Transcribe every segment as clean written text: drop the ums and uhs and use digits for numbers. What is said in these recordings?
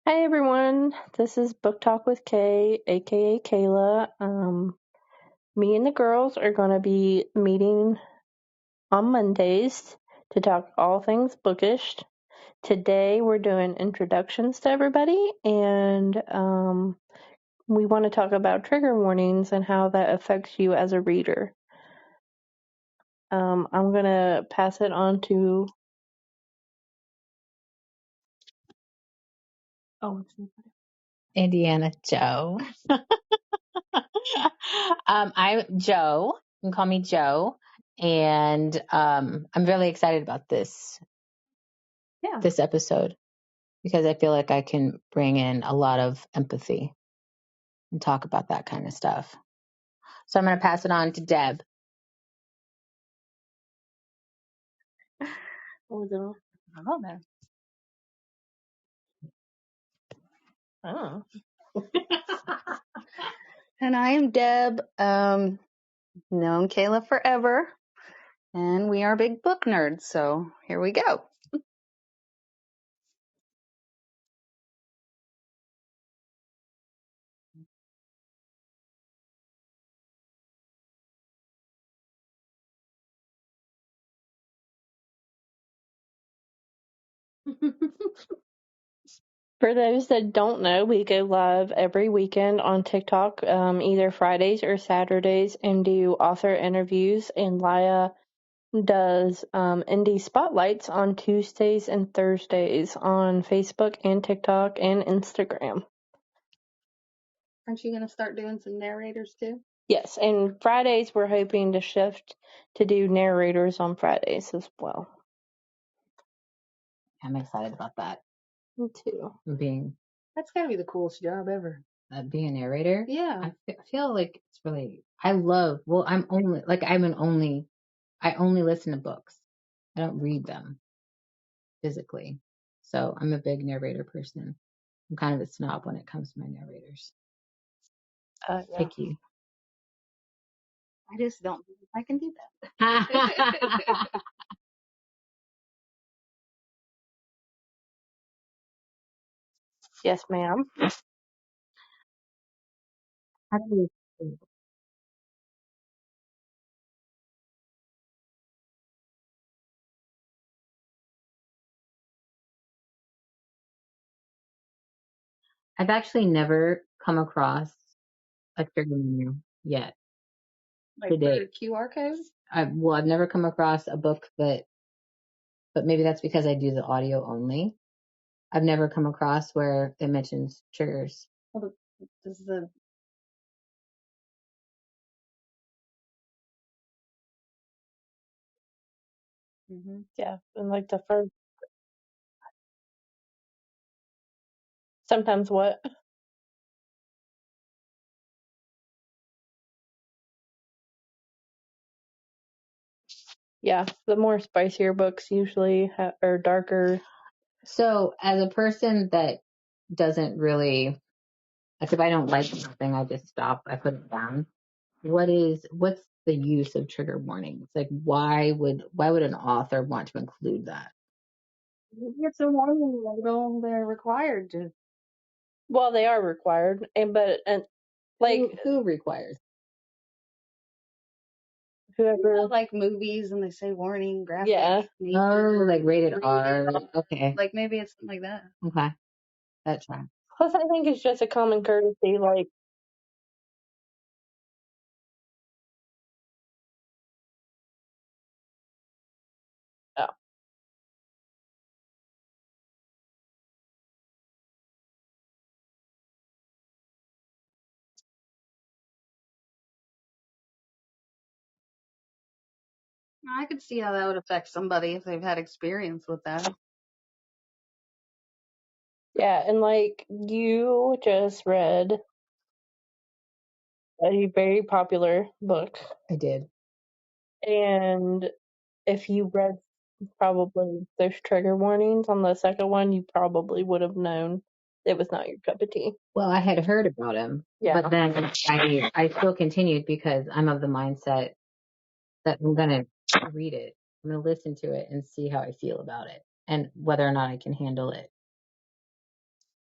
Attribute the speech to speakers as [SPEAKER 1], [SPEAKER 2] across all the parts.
[SPEAKER 1] Hi everyone, this is Book Talk with Kay, aka Kayla. Me and the girls are going to be meeting on Mondays to talk all things bookish. Today we're doing introductions to everybody, and we want to talk about trigger warnings and how that affects you as a reader. I'm going to pass it on to. Oh,
[SPEAKER 2] Indiana Joe. I'm Joe. You can call me Joe. And I'm really excited about this episode because I feel like I can bring in a lot of empathy and talk about that kind of stuff. So I'm going to pass it on to Deb.
[SPEAKER 1] What was it on?
[SPEAKER 3] I don't know.
[SPEAKER 1] Oh.
[SPEAKER 3] And I am Deb, known Kayla forever, and we are big book nerds, so here we go.
[SPEAKER 1] For those that don't know, we go live every weekend on TikTok, either Fridays or Saturdays, and do author interviews. And Laya does indie spotlights on Tuesdays and Thursdays on Facebook and TikTok and Instagram.
[SPEAKER 3] Aren't you going to start doing some narrators too?
[SPEAKER 1] Yes, and Fridays we're hoping to shift to do narrators on Fridays as well.
[SPEAKER 2] I'm excited about that.
[SPEAKER 1] Me too.
[SPEAKER 3] That's got to be the coolest job ever.
[SPEAKER 2] Being a narrator.
[SPEAKER 3] Yeah.
[SPEAKER 2] I feel like it's really, I only listen to books. I don't read them physically. So I'm a big narrator person. I'm kind of a snob when it comes to my narrators.
[SPEAKER 1] Yeah.
[SPEAKER 2] Picky.
[SPEAKER 3] I just don't think I can do that.
[SPEAKER 1] Yes, ma'am.
[SPEAKER 2] How do you- I've actually never come across a trigger menu yet
[SPEAKER 3] Like
[SPEAKER 2] to date.
[SPEAKER 3] QR codes?
[SPEAKER 2] I've never come across a book but maybe that's because I do the audio only. I've never come across where it mentions triggers.
[SPEAKER 3] Well, does the
[SPEAKER 1] Yeah, and like the first. Sometimes what? Yeah, the more spicier books usually are darker.
[SPEAKER 2] So as a person that doesn't really, like if I don't like something, I just stop. I put it down. What's the use of trigger warnings? Like why would an author want to include that?
[SPEAKER 3] it's a warning label. They're required to.
[SPEAKER 1] Well, they are required, and like
[SPEAKER 2] Who requires?
[SPEAKER 1] whoever.
[SPEAKER 3] Like movies, and they say warning, graphic.
[SPEAKER 1] Yeah.
[SPEAKER 2] Oh, like rated R. Okay.
[SPEAKER 3] Like maybe it's something like that.
[SPEAKER 2] Okay. That's fine.
[SPEAKER 1] Plus, I think it's just a common courtesy. Like, oh,
[SPEAKER 3] I could see how that would affect somebody if they've had experience with that.
[SPEAKER 1] yeah, and like you just read a very popular book,
[SPEAKER 2] I did.
[SPEAKER 1] and if you read probably those trigger warnings on the second one, you probably would have known it was not your cup of tea.
[SPEAKER 2] Well, I had heard about him,
[SPEAKER 1] Yeah.
[SPEAKER 2] but then I still continued because I'm of the mindset that I'm gonna read it. I'm gonna listen to it and see how I feel about it and whether or not I can handle it.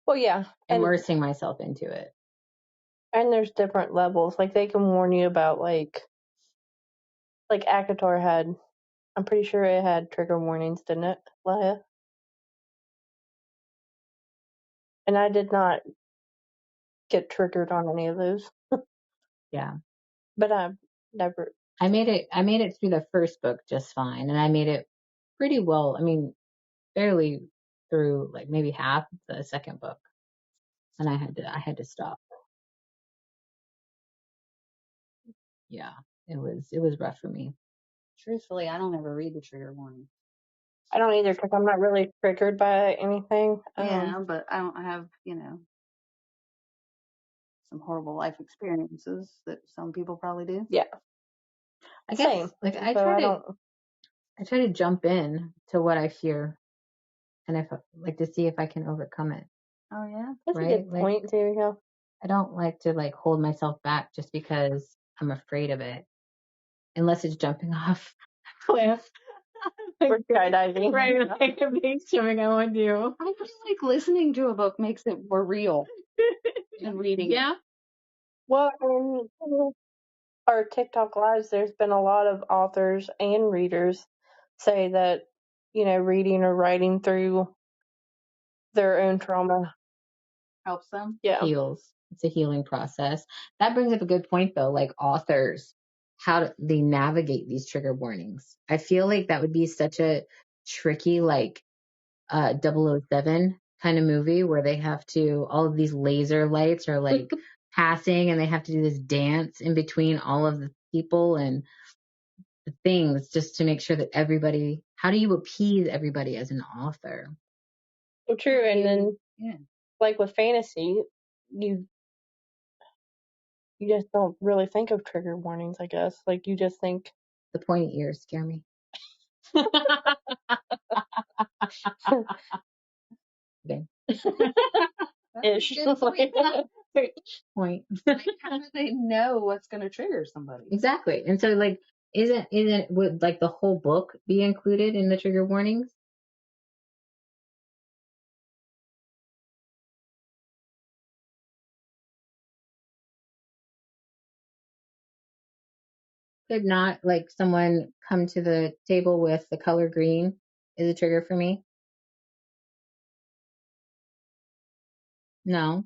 [SPEAKER 1] Well, yeah, and
[SPEAKER 2] immersing myself into it.
[SPEAKER 1] there's different levels. Like they can warn you about like Akator had. I'm pretty sure it had trigger warnings, didn't it, Leia? And I did not get triggered on any of those.
[SPEAKER 2] Yeah.
[SPEAKER 1] But I've never.
[SPEAKER 2] I made it through the first book just fine, and I made it pretty well. I mean, barely through like maybe half the second book, and I had to stop. Yeah, it was rough for me.
[SPEAKER 3] Truthfully, I don't ever read the trigger warning.
[SPEAKER 1] I don't either because I'm not really triggered by anything.
[SPEAKER 3] Yeah, but I don't have, some horrible life experiences that some people probably do.
[SPEAKER 1] Yeah.
[SPEAKER 2] I guess
[SPEAKER 1] Same.
[SPEAKER 2] like
[SPEAKER 1] So I
[SPEAKER 2] try to jump in to what I fear, and if like to see if I can overcome it.
[SPEAKER 3] Oh yeah,
[SPEAKER 1] that's
[SPEAKER 2] right?
[SPEAKER 1] a good point, Tamika.
[SPEAKER 2] I don't like to like hold myself back just because I'm afraid of it, unless it's jumping off a cliff.
[SPEAKER 1] We're skydiving.
[SPEAKER 2] Right, like a big swimming I want to do.
[SPEAKER 3] I feel like listening to a book makes it more real than reading.
[SPEAKER 2] Yeah.
[SPEAKER 1] Well, in our TikTok lives, there's been a lot of authors and readers say that, reading or writing through their own trauma
[SPEAKER 3] Helps them.
[SPEAKER 1] Yeah.
[SPEAKER 2] Heals. It's a healing process. That brings up a good point though, like authors, how do they navigate these trigger warnings? I feel like that would be such a tricky, like 007 kind of movie where they have to, all of these laser lights are like passing and they have to do this dance in between all of the people and the things just to make sure that everybody, how do you appease everybody as an author?
[SPEAKER 1] So true. And then,
[SPEAKER 3] Yeah.
[SPEAKER 1] like with fantasy, you just don't really think of trigger warnings, I guess. Like, you just think.
[SPEAKER 2] The pointy ears scare me. Okay.
[SPEAKER 1] Ish.
[SPEAKER 2] Point.
[SPEAKER 3] How do they know what's going to trigger somebody?
[SPEAKER 2] Exactly. And so like would like the whole book be included in the trigger warnings? Could not like someone come to the table with the color green is a trigger for me? No.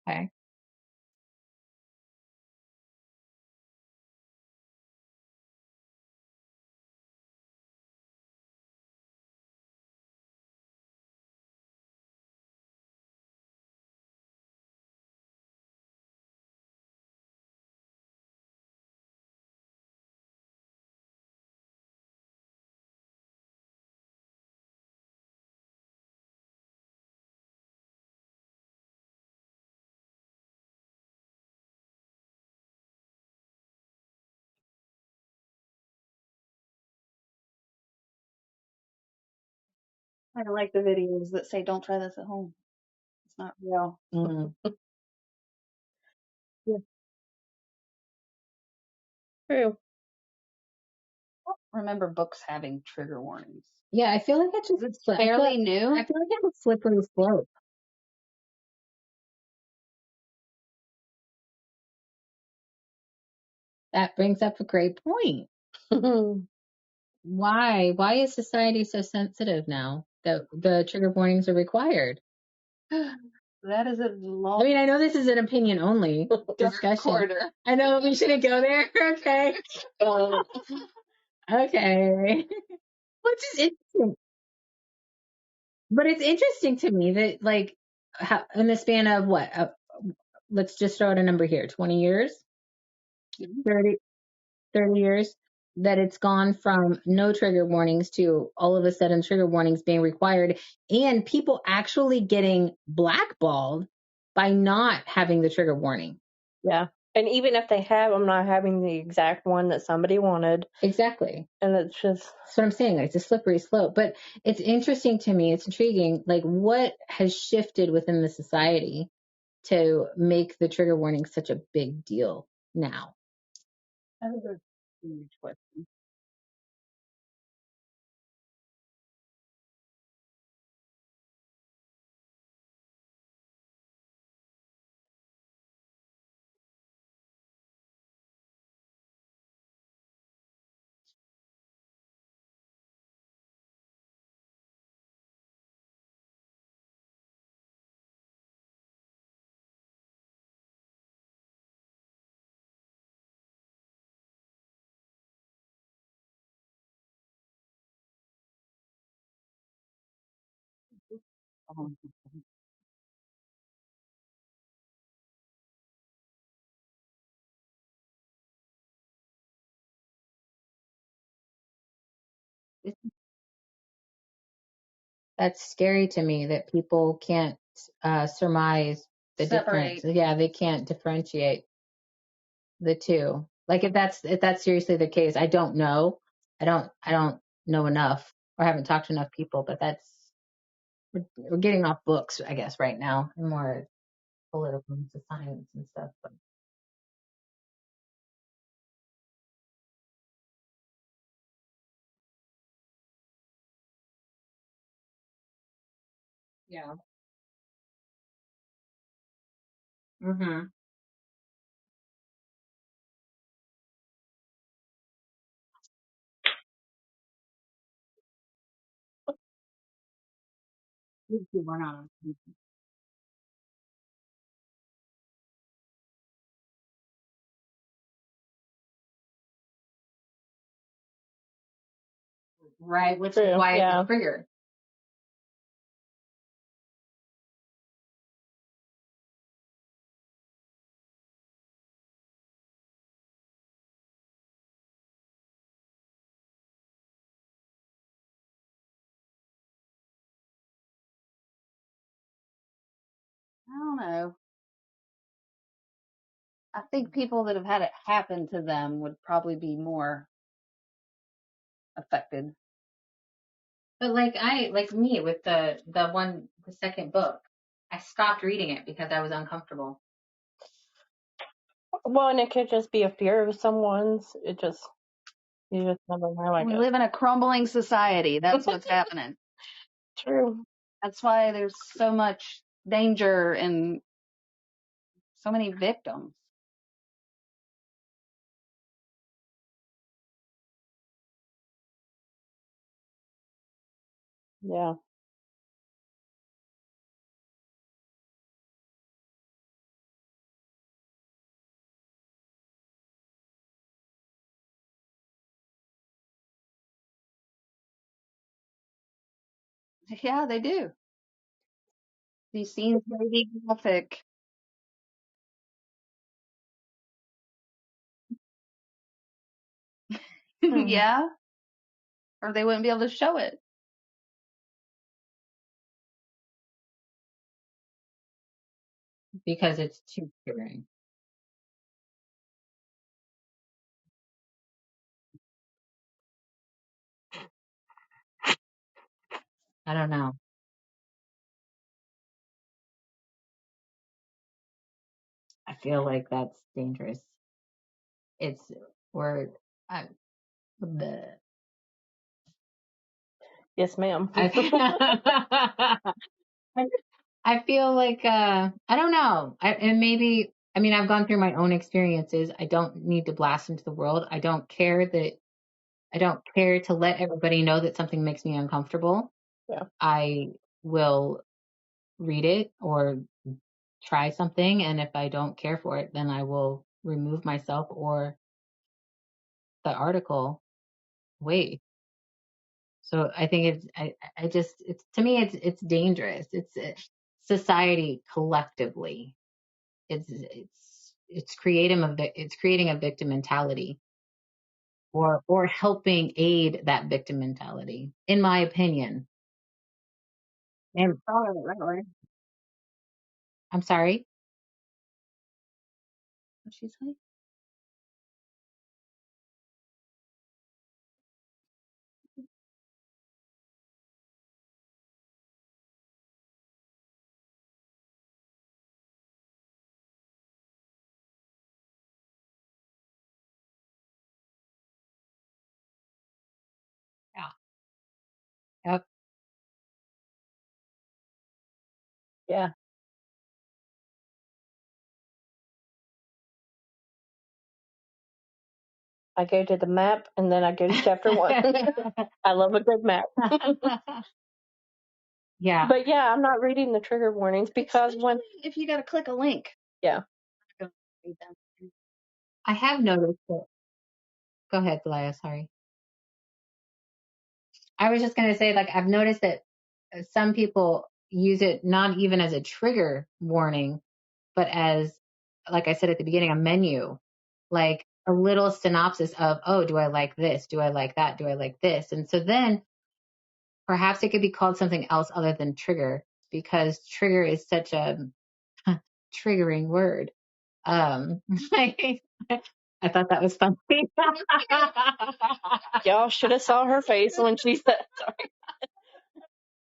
[SPEAKER 2] Okay.
[SPEAKER 3] I like the videos that say, "Don't try this at home. It's not real."
[SPEAKER 2] Mm.
[SPEAKER 1] Yeah. True.
[SPEAKER 3] Remember books having trigger warnings.
[SPEAKER 2] Yeah, I feel like
[SPEAKER 3] It's fairly new.
[SPEAKER 2] I feel like it's a slippery slope. That brings up a great point. Why is society so sensitive now that the trigger warnings are required?
[SPEAKER 3] That is a long.
[SPEAKER 2] I mean, I know this is an opinion only discussion.
[SPEAKER 3] Quarter.
[SPEAKER 2] I know we shouldn't go there. Okay. Okay. Which is interesting. But it's interesting to me that, like, how, in the span of what? Let's just throw out a number here 20 years, 30, 30 years, that it's gone from no trigger warnings to all of a sudden trigger warnings being required and people actually getting blackballed by not having the trigger warning.
[SPEAKER 1] Yeah. And even if they have, I'm not having the exact one that somebody wanted.
[SPEAKER 2] Exactly.
[SPEAKER 1] And it's just,
[SPEAKER 2] That's what I'm saying. It's a slippery slope. But it's interesting to me. It's intriguing. Like, what has shifted within the society to make the trigger warning such a big deal now?
[SPEAKER 3] That is a huge question. Um,
[SPEAKER 2] That's scary to me that people can't surmise the difference.
[SPEAKER 3] Separate.
[SPEAKER 2] Yeah, they can't differentiate the two. Like, if that's seriously the case, I don't know. I don't know enough or haven't talked to enough people, but we're getting off books, I guess, right now, and more political into science and stuff. But yeah. Mm-hmm. We're not. Right, which is
[SPEAKER 1] true.
[SPEAKER 2] why it's a
[SPEAKER 1] Yeah.
[SPEAKER 2] trigger.
[SPEAKER 3] I don't know. I think people that have had it happen to them would probably be more affected.
[SPEAKER 2] But like me with the second book, I stopped reading it because I was uncomfortable.
[SPEAKER 1] Well, and it could just be a fear of someone's. You just never know, I
[SPEAKER 3] We
[SPEAKER 1] guess.
[SPEAKER 3] live in a crumbling society. That's what's happening.
[SPEAKER 1] True.
[SPEAKER 3] That's why there's so much danger and so many victims.
[SPEAKER 1] Yeah.
[SPEAKER 3] Yeah, they do. These scenes may be graphic.
[SPEAKER 1] Hmm.
[SPEAKER 3] Yeah, or they wouldn't be able to show it.
[SPEAKER 2] Because it's too triggering. I don't know. I feel like that's dangerous. It's we're I the
[SPEAKER 1] Yes, ma'am.
[SPEAKER 2] I I feel like I don't know. And maybe I mean I've gone through my own experiences. I don't need to blast into the world. I don't care to let everybody know that something makes me uncomfortable.
[SPEAKER 1] Yeah.
[SPEAKER 2] I will read it or try something, and if I don't care for it, then I will remove myself or the article. Wait. So I think I just it's to me it's dangerous. It's society collectively. It's creating a victim mentality or helping aid that victim mentality, in my opinion. And I'm sorry.
[SPEAKER 3] What'd she say?
[SPEAKER 2] Yeah. Yep.
[SPEAKER 1] Yeah. I go to the map and then I go to chapter 1. I love a good map.
[SPEAKER 2] Yeah.
[SPEAKER 1] But yeah, I'm not reading the trigger warnings because when
[SPEAKER 3] If you got to click a link.
[SPEAKER 1] yeah.
[SPEAKER 3] I'm gonna read them.
[SPEAKER 2] I have noticed it. Go ahead, Delia. Sorry. I was just going to say, like, I've noticed that some people use it not even as a trigger warning, but as, like I said at the beginning, a menu, like a little synopsis of, oh, do I like this? Do I like that? Do I like this? And so then perhaps it could be called something else other than trigger, because trigger is such a triggering word. I thought that was funny.
[SPEAKER 1] Y'all should have saw her face when she said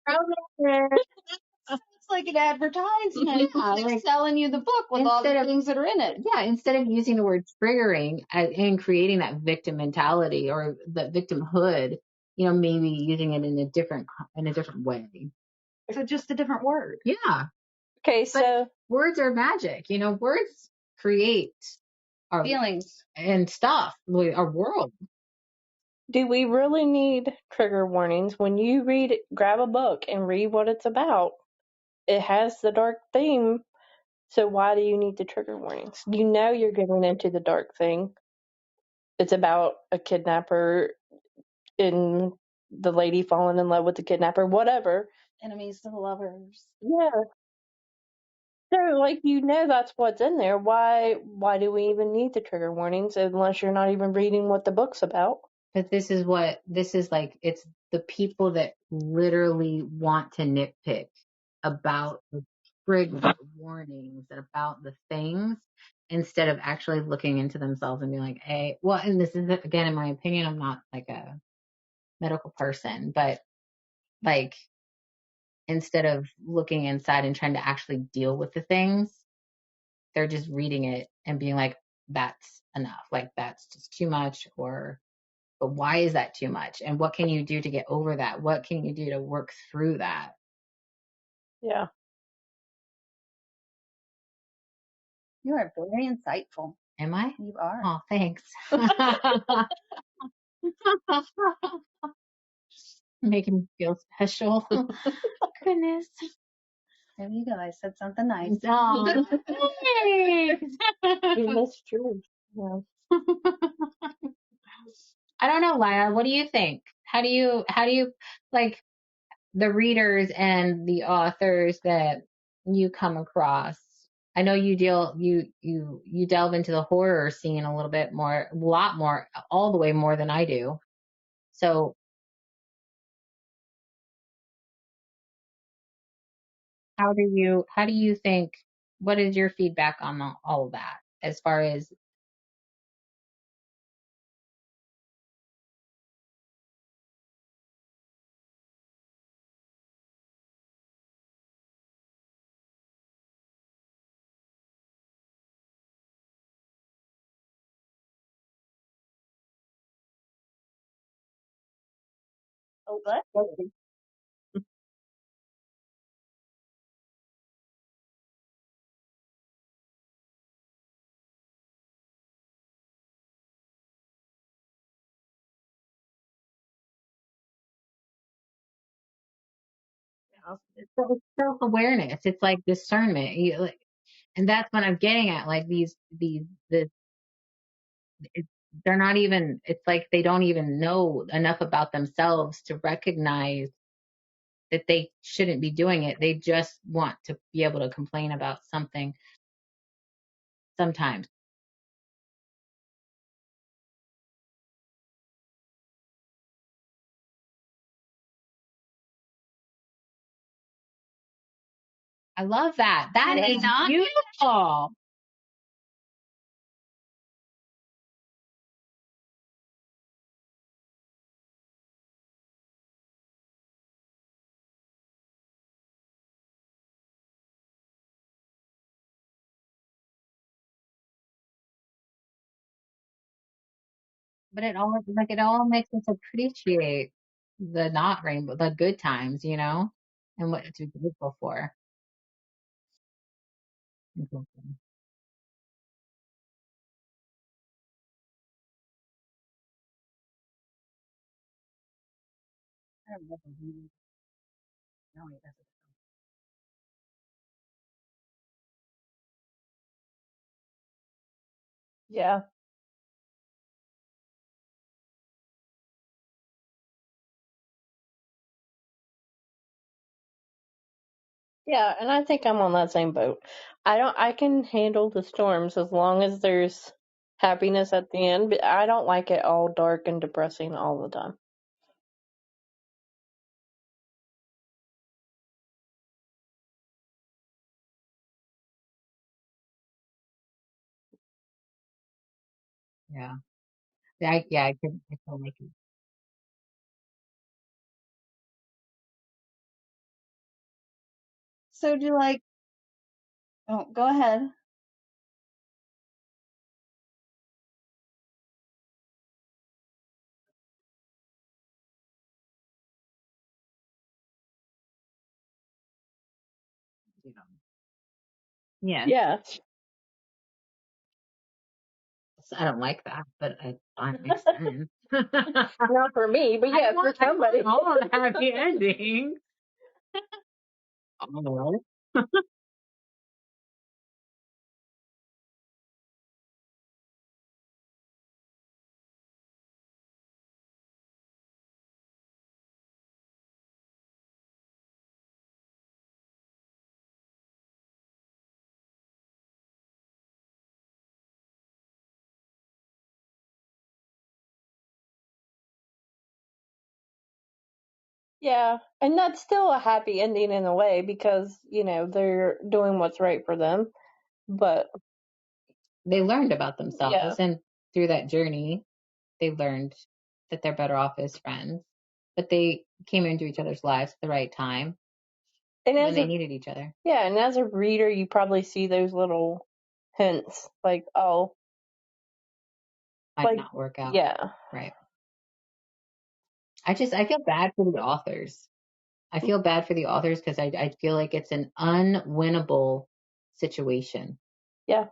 [SPEAKER 3] It's like an advertisement.
[SPEAKER 2] Yeah,
[SPEAKER 3] Like
[SPEAKER 2] like
[SPEAKER 3] selling you the book with all the things that are in it.
[SPEAKER 2] yeah, instead of using the word triggering and creating that victim mentality or the victimhood, maybe using it in a different way.
[SPEAKER 3] So just a different word.
[SPEAKER 2] Yeah,
[SPEAKER 1] okay,
[SPEAKER 2] but
[SPEAKER 1] so
[SPEAKER 2] words are magic. Words create our
[SPEAKER 3] Feelings.
[SPEAKER 2] and stuff, our world.
[SPEAKER 1] do we really need trigger warnings when you grab a book and read what it's about? It has the dark theme, so why do you need the trigger warnings? You know you're getting into the dark thing. It's about a kidnapper and the lady falling in love with the kidnapper, whatever.
[SPEAKER 3] Enemies to the lovers.
[SPEAKER 1] Yeah. So like that's what's in there. Why do we even need the trigger warnings unless you're not even reading what the book's about?
[SPEAKER 2] But this is like, it's the people that literally want to nitpick about the trigger warnings and about the things instead of actually looking into themselves and being like, hey, well, and this is, again, in my opinion, I'm not like a medical person, but like, instead of looking inside and trying to actually deal with the things, they're just reading it and being like, that's enough. Like, that's just too much, but why is that too much? And what can you do to get over that? What can you do to work through that?
[SPEAKER 1] Yeah.
[SPEAKER 3] You are very insightful.
[SPEAKER 2] Am I?
[SPEAKER 3] You are.
[SPEAKER 2] Oh, thanks. Making me feel special. Goodness.
[SPEAKER 3] There you go. I said something nice.
[SPEAKER 2] Oh, thanks.
[SPEAKER 1] That's true. Yeah.
[SPEAKER 2] I don't know, Lila. What do you think? How do you like the readers and the authors that you come across? I know you delve into the horror scene a little bit more, a lot more, all the way more than I do. So how do you think, what is your feedback on all of that as far as
[SPEAKER 1] Oh, that's lovely.
[SPEAKER 2] it's self-awareness? It's like discernment. And that's what I'm getting at. Like the it, they're not even, it's like they don't even know enough about themselves to recognize that they shouldn't be doing it. They just want to be able to complain about something sometimes. I love that. That
[SPEAKER 3] Did he
[SPEAKER 2] is
[SPEAKER 3] not?
[SPEAKER 2] beautiful. But it all makes us appreciate the not rainbow, the good times, you know, and what to be grateful for. Mhm. I don't know if no, it doesn't.
[SPEAKER 1] Yeah. Yeah, and I think I'm on that same boat. I can handle the storms as long as there's happiness at the end, but I don't like it all dark and depressing all the time.
[SPEAKER 2] Yeah. I can like it.
[SPEAKER 3] So do you like, oh, go ahead.
[SPEAKER 2] You know. Yeah.
[SPEAKER 1] Yeah,
[SPEAKER 2] I don't like that, but it makes sense.
[SPEAKER 1] not for me, but yeah, for
[SPEAKER 2] I want
[SPEAKER 1] somebody.
[SPEAKER 2] all the happy endings. Oh.
[SPEAKER 1] Yeah, and that's still a happy ending in a way because, they're doing what's right for them. But
[SPEAKER 2] They learned about
[SPEAKER 1] yeah,
[SPEAKER 2] themselves, and through that journey, they learned that they're better off as friends. But they came into each other's lives at the right time
[SPEAKER 1] and
[SPEAKER 2] when
[SPEAKER 1] as
[SPEAKER 2] they
[SPEAKER 1] a
[SPEAKER 2] needed each other.
[SPEAKER 1] yeah, and as a reader, you probably see those little hints, like, oh,
[SPEAKER 2] Might
[SPEAKER 1] like,
[SPEAKER 2] not work out.
[SPEAKER 1] yeah,
[SPEAKER 2] Right. I feel bad for the authors. I feel bad for the authors because I feel like it's an unwinnable situation
[SPEAKER 1] yeah,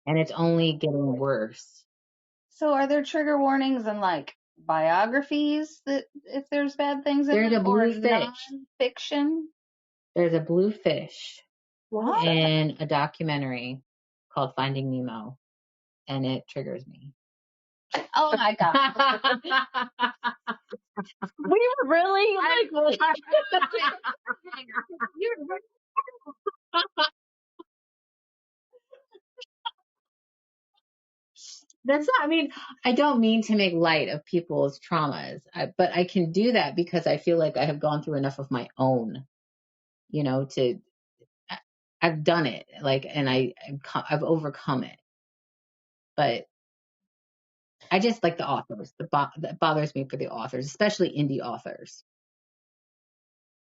[SPEAKER 2] and it's only getting worse.
[SPEAKER 3] So are there trigger warnings and like biographies that if there's bad things in
[SPEAKER 2] There's
[SPEAKER 3] them
[SPEAKER 2] a
[SPEAKER 3] or
[SPEAKER 2] blue fish.
[SPEAKER 3] non-fiction?
[SPEAKER 2] There's a blue fish
[SPEAKER 1] what?
[SPEAKER 3] Oh,
[SPEAKER 2] in a documentary called Finding Nemo, and it triggers me.
[SPEAKER 3] oh my God.
[SPEAKER 1] We were really like,
[SPEAKER 2] That's not, I mean, I don't mean to make light of people's traumas, but I can do that because I feel like I have gone through enough of my own, to, I've done it, like, and I've overcome it. But I just like the authors. That bothers me for the authors, especially indie authors,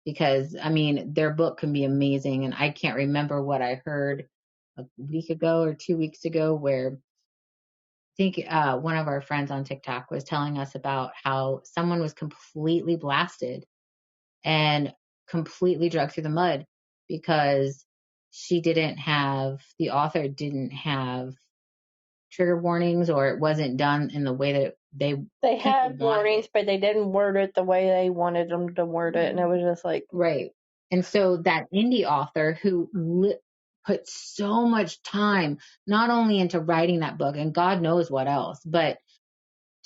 [SPEAKER 2] because I mean, their book can be amazing. And I can't remember what I heard a week ago or 2 weeks ago where think one of our friends on TikTok was telling us about how someone was completely blasted and completely dragged through the mud because the author didn't have trigger warnings, or it wasn't done in the way that
[SPEAKER 1] they
[SPEAKER 2] people
[SPEAKER 1] had
[SPEAKER 2] wanted
[SPEAKER 1] warnings,
[SPEAKER 2] it.
[SPEAKER 1] but they didn't word it the way they wanted them to word it, and it was just like,
[SPEAKER 2] Right. And so that indie author who put so much time, not only into writing that book and God knows what else, but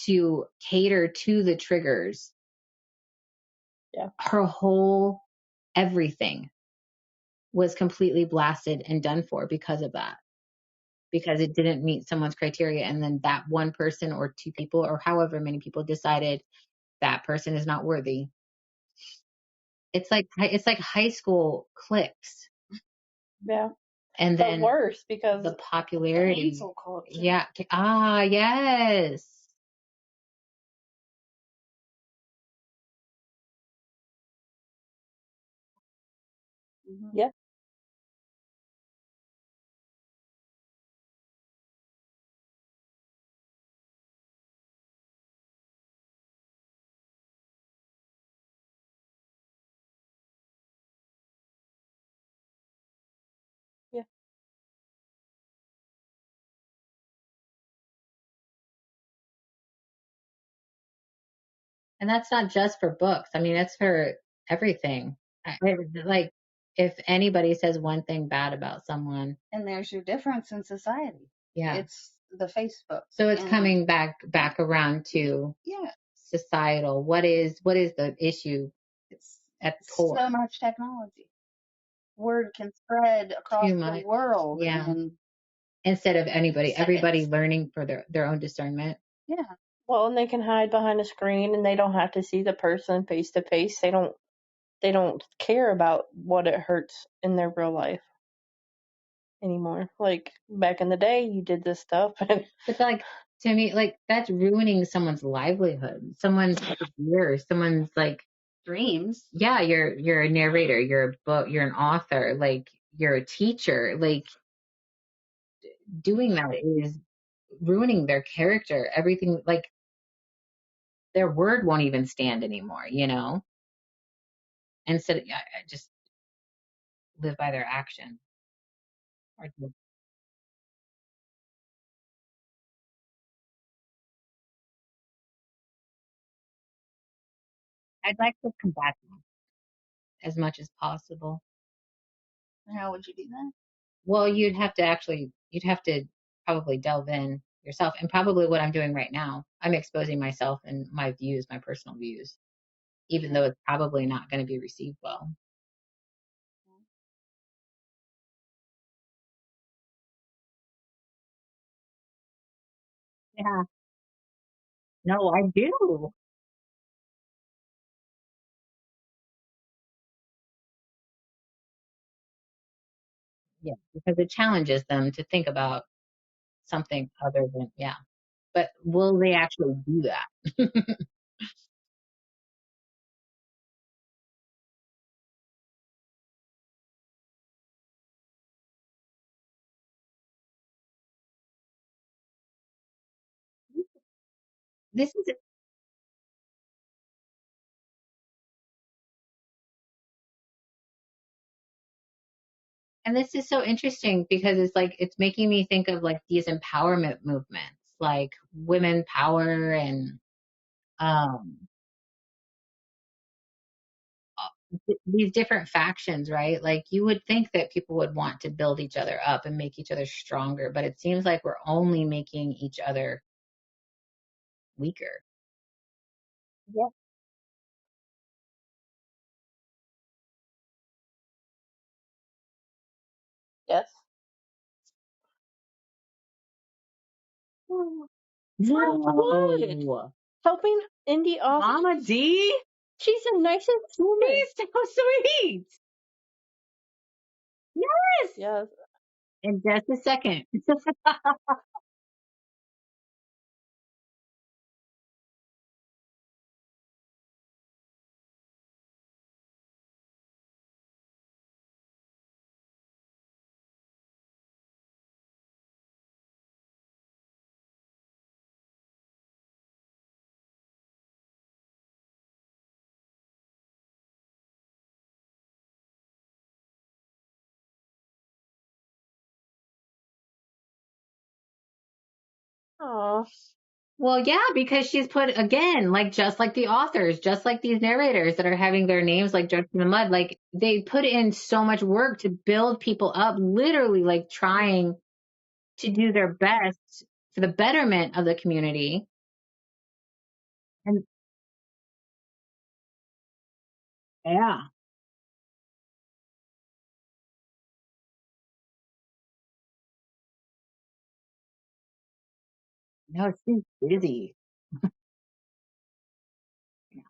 [SPEAKER 2] to cater to the triggers,
[SPEAKER 1] yeah,
[SPEAKER 2] her whole everything was completely blasted and done for because of that, because it didn't meet someone's criteria. And then that one person or two people or however many people decided that person is not worthy. It's like high school cliques,
[SPEAKER 1] yeah,
[SPEAKER 2] and
[SPEAKER 1] but
[SPEAKER 2] then
[SPEAKER 1] worse because
[SPEAKER 2] the popularity.
[SPEAKER 3] cancel culture.
[SPEAKER 2] Yeah. Ah, yes.
[SPEAKER 3] Mhm.
[SPEAKER 1] yeah,
[SPEAKER 2] And that's not just for books. I mean, that's for everything. Like, if anybody says one thing bad about someone,
[SPEAKER 3] And there's your difference in society.
[SPEAKER 2] yeah.
[SPEAKER 3] It's the Facebook.
[SPEAKER 2] So it's
[SPEAKER 3] and
[SPEAKER 2] coming back around to
[SPEAKER 3] yeah,
[SPEAKER 2] societal. What is the issue
[SPEAKER 3] it's
[SPEAKER 2] at the core?
[SPEAKER 3] so much technology. Word can spread across
[SPEAKER 2] Too
[SPEAKER 3] the
[SPEAKER 2] much.
[SPEAKER 3] world
[SPEAKER 2] Yeah.
[SPEAKER 3] in
[SPEAKER 2] Instead of everybody
[SPEAKER 3] seconds.
[SPEAKER 2] learning for their own discernment.
[SPEAKER 3] Yeah.
[SPEAKER 1] Well, and they can hide behind a screen, and they don't have to see the person face to face. They don't care about what it hurts in their real life anymore. Like back in the day, you did this stuff, and
[SPEAKER 2] But like, to me, like, that's ruining someone's livelihood, someone's career, someone's like
[SPEAKER 3] Dreams.
[SPEAKER 2] yeah, you're a narrator, you're a book, you're an author, like you're a teacher. Like, doing that is ruining their character. Everything, like, their word won't even stand anymore, you know? Instead, yeah, I just live by their action. Or I'd like to combat them as much as possible.
[SPEAKER 3] How would you do that?
[SPEAKER 2] Well, you'd have to probably delve in yourself. And probably what I'm doing right now, I'm exposing myself and my views, my personal views, even though it's probably not going to be received well. Yeah, no, I do. Yeah, because it challenges them to think about something other than, yeah. But will they actually do that? This is And this is so interesting because it's like it's making me think of like these empowerment movements, like women power and um these different factions, right? Like, you would think that people would want to build each other up and make each other stronger, but it seems like we're only making each other weaker.
[SPEAKER 1] yeah, yes. Oh, good.
[SPEAKER 2] No.
[SPEAKER 1] Helping indie authors.
[SPEAKER 2] Mama D,
[SPEAKER 1] She's the nicest woman.
[SPEAKER 2] he's so sweet. Yes.
[SPEAKER 1] Yes.
[SPEAKER 2] In just a second.
[SPEAKER 1] Aw.
[SPEAKER 2] Well, yeah, because she's put again, like, just like the authors, just like these narrators that are having their names like drugged in the mud, like they put in so much work to build people up, literally like trying to do their best for the betterment of the community. And yeah, no, she's busy. Yeah,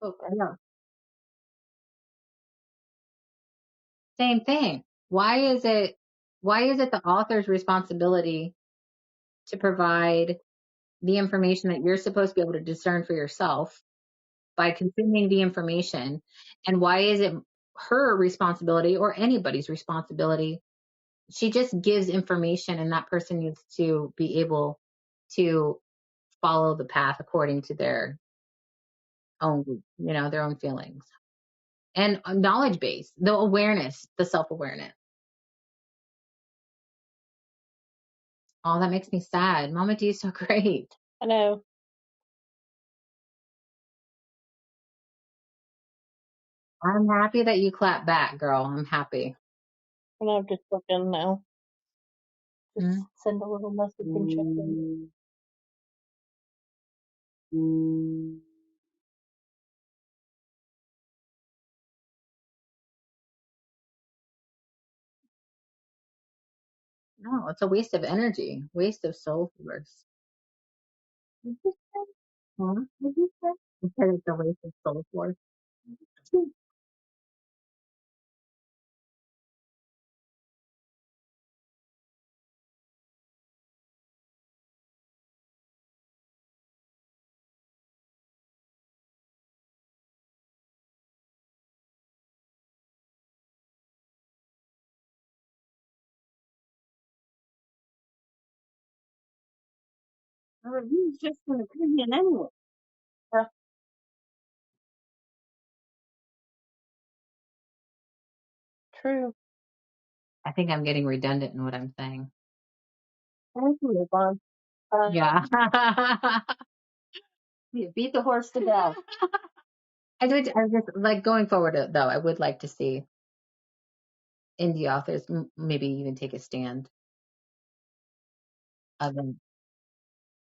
[SPEAKER 1] Oh,
[SPEAKER 2] yeah. Same thing. Why is it the author's responsibility to provide the information that you're supposed to be able to discern for yourself by consuming the information? And why is it her responsibility or anybody's responsibility? She just gives information and that person needs to be able to follow the path according to their own, their own feelings and knowledge base, the awareness, the self-awareness. Oh, that makes me sad. Mama D is so great.
[SPEAKER 1] I know.
[SPEAKER 2] I'm happy that you clap back, girl. I'm happy.
[SPEAKER 1] And I'm just looking now. Just
[SPEAKER 2] Mm.
[SPEAKER 1] send a little message and check in.
[SPEAKER 2] No, it's a waste of energy, waste of soul force. Huh? You said it's a waste of soul force.
[SPEAKER 3] A review's just an opinion anyway.
[SPEAKER 1] Yeah, true.
[SPEAKER 2] I think I'm getting redundant in what I'm saying.
[SPEAKER 1] We can move on.
[SPEAKER 2] Yeah.
[SPEAKER 3] You beat the horse to death.
[SPEAKER 2] I just like going forward though, I would like to see indie authors maybe even take a stand of them.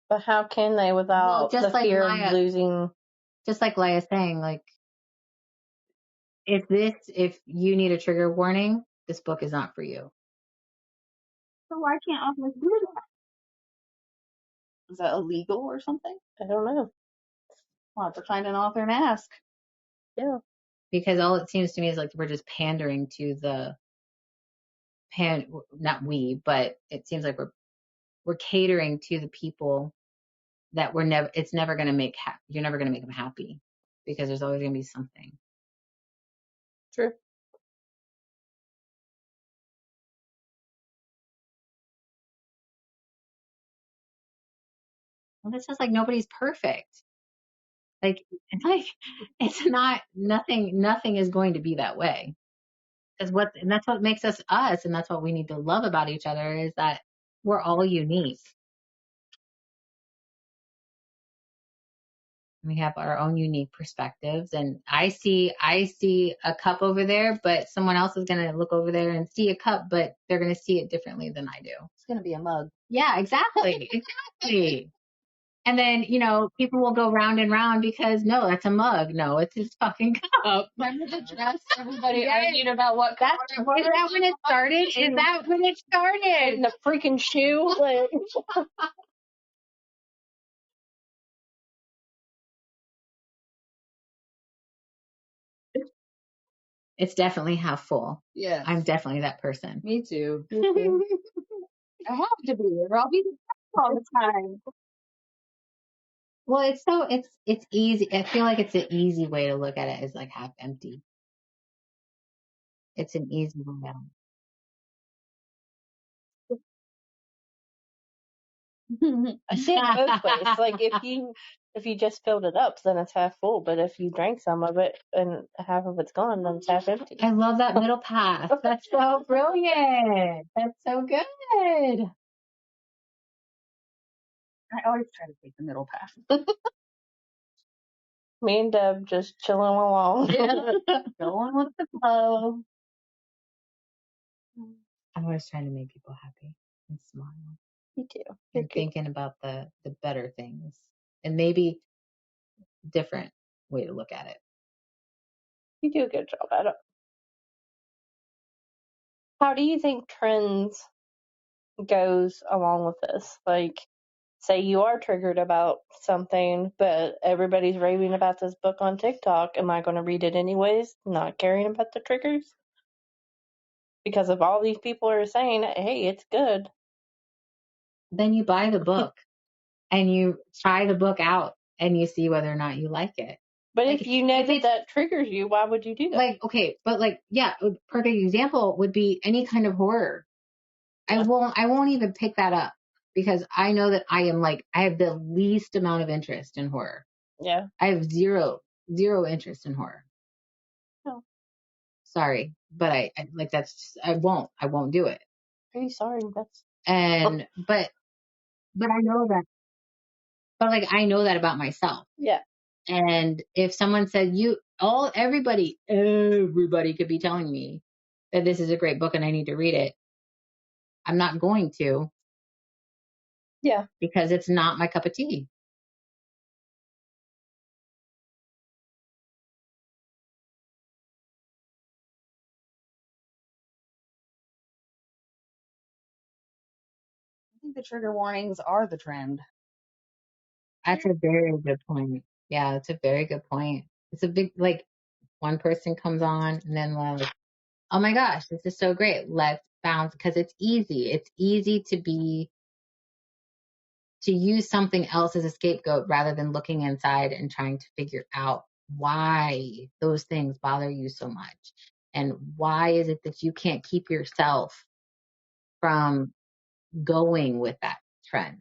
[SPEAKER 1] But how can they
[SPEAKER 2] Well,
[SPEAKER 1] without the fear of losing?
[SPEAKER 2] just like Leah's saying, like if you need a trigger warning, this book is not for you.
[SPEAKER 3] So why can't authors do that? Is that illegal or something?
[SPEAKER 1] I don't know.
[SPEAKER 3] I'll have to find an author and ask.
[SPEAKER 1] Yeah,
[SPEAKER 2] Because all it seems to me is like we're just pandering to not we, but it seems like we're catering to the people that it's never going to you're never going to make them happy because there's always going to be something.
[SPEAKER 1] true.
[SPEAKER 2] Well, it's just like nobody's perfect. Like it's not nothing is going to be that way. And that's what makes us us, and that's what we need to love about each other is that we're all unique. We have our own unique perspectives, and I see a cup over there, but someone else is going to look over there and see a cup, but they're going to see it differently than I do.
[SPEAKER 3] It's going to be a mug.
[SPEAKER 2] Yeah, exactly. Exactly. And then, people will go round and round because no, that's a mug. No, it's his fucking cup.
[SPEAKER 3] Remember the dress? Everybody
[SPEAKER 2] Yes.
[SPEAKER 3] argued about what color
[SPEAKER 2] Is that when it started? Is that when it started?
[SPEAKER 1] And the freaking shoe. Like,
[SPEAKER 2] It's definitely half full.
[SPEAKER 3] Yeah.
[SPEAKER 2] I'm definitely that person.
[SPEAKER 3] Me too. I have to be, or I'll be all the time.
[SPEAKER 2] Well, it's easy. I feel like it's an easy way to look at it is like half empty. It's an easy way out.
[SPEAKER 1] I see it both ways. Like if you just filled it up, then it's half full. But if you drank some of it and half of it's gone, then it's half empty.
[SPEAKER 2] I love that middle path. That's so brilliant. That's so good.
[SPEAKER 3] I always try to take the middle path.
[SPEAKER 1] Me and Deb just chilling along.
[SPEAKER 3] Yeah. Going with the flow.
[SPEAKER 2] I'm always trying to make people happy and smile
[SPEAKER 1] Me too. You're
[SPEAKER 2] and
[SPEAKER 1] cute.
[SPEAKER 2] thinking about the better things and maybe different way to look at it.
[SPEAKER 1] You do a good job at it. How do you think trends goes along with this? Like, say you are triggered about something, but everybody's raving about this book on TikTok. Am I going to read it anyways, not caring about the triggers? because if all these people are saying, hey, it's good.
[SPEAKER 2] Then you buy the book and you try the book out and you see whether or not you like it.
[SPEAKER 1] But
[SPEAKER 2] Like,
[SPEAKER 1] if you know
[SPEAKER 2] if
[SPEAKER 1] that
[SPEAKER 2] it's
[SPEAKER 1] that triggers you, why would you do that?
[SPEAKER 2] like, okay, but like, yeah, a perfect example would be any kind of horror.
[SPEAKER 1] Yeah.
[SPEAKER 2] I won't even pick that up because I know that I am like, I have the least amount of interest in horror.
[SPEAKER 1] Yeah.
[SPEAKER 2] I have zero interest in horror.
[SPEAKER 1] No.
[SPEAKER 2] Sorry, but I like, that's just, I won't do it.
[SPEAKER 1] Pretty sorry. That's
[SPEAKER 2] And, but I know that, but like, I know that about myself.
[SPEAKER 1] yeah.
[SPEAKER 2] And if someone said everybody could be telling me that this is a great book and I need to read it, I'm not going to
[SPEAKER 1] Yeah.
[SPEAKER 2] because it's not my cup of tea.
[SPEAKER 3] I think the trigger warnings are the trend.
[SPEAKER 2] That's a very good point. Yeah, it's a very good point. It's a big, like, one person comes on and then like, oh my gosh, this is so great. Let's bounce because it's easy. It's easy to use something else as a scapegoat rather than looking inside and trying to figure out why those things bother you so much. And why is it that you can't keep yourself from going with that trend?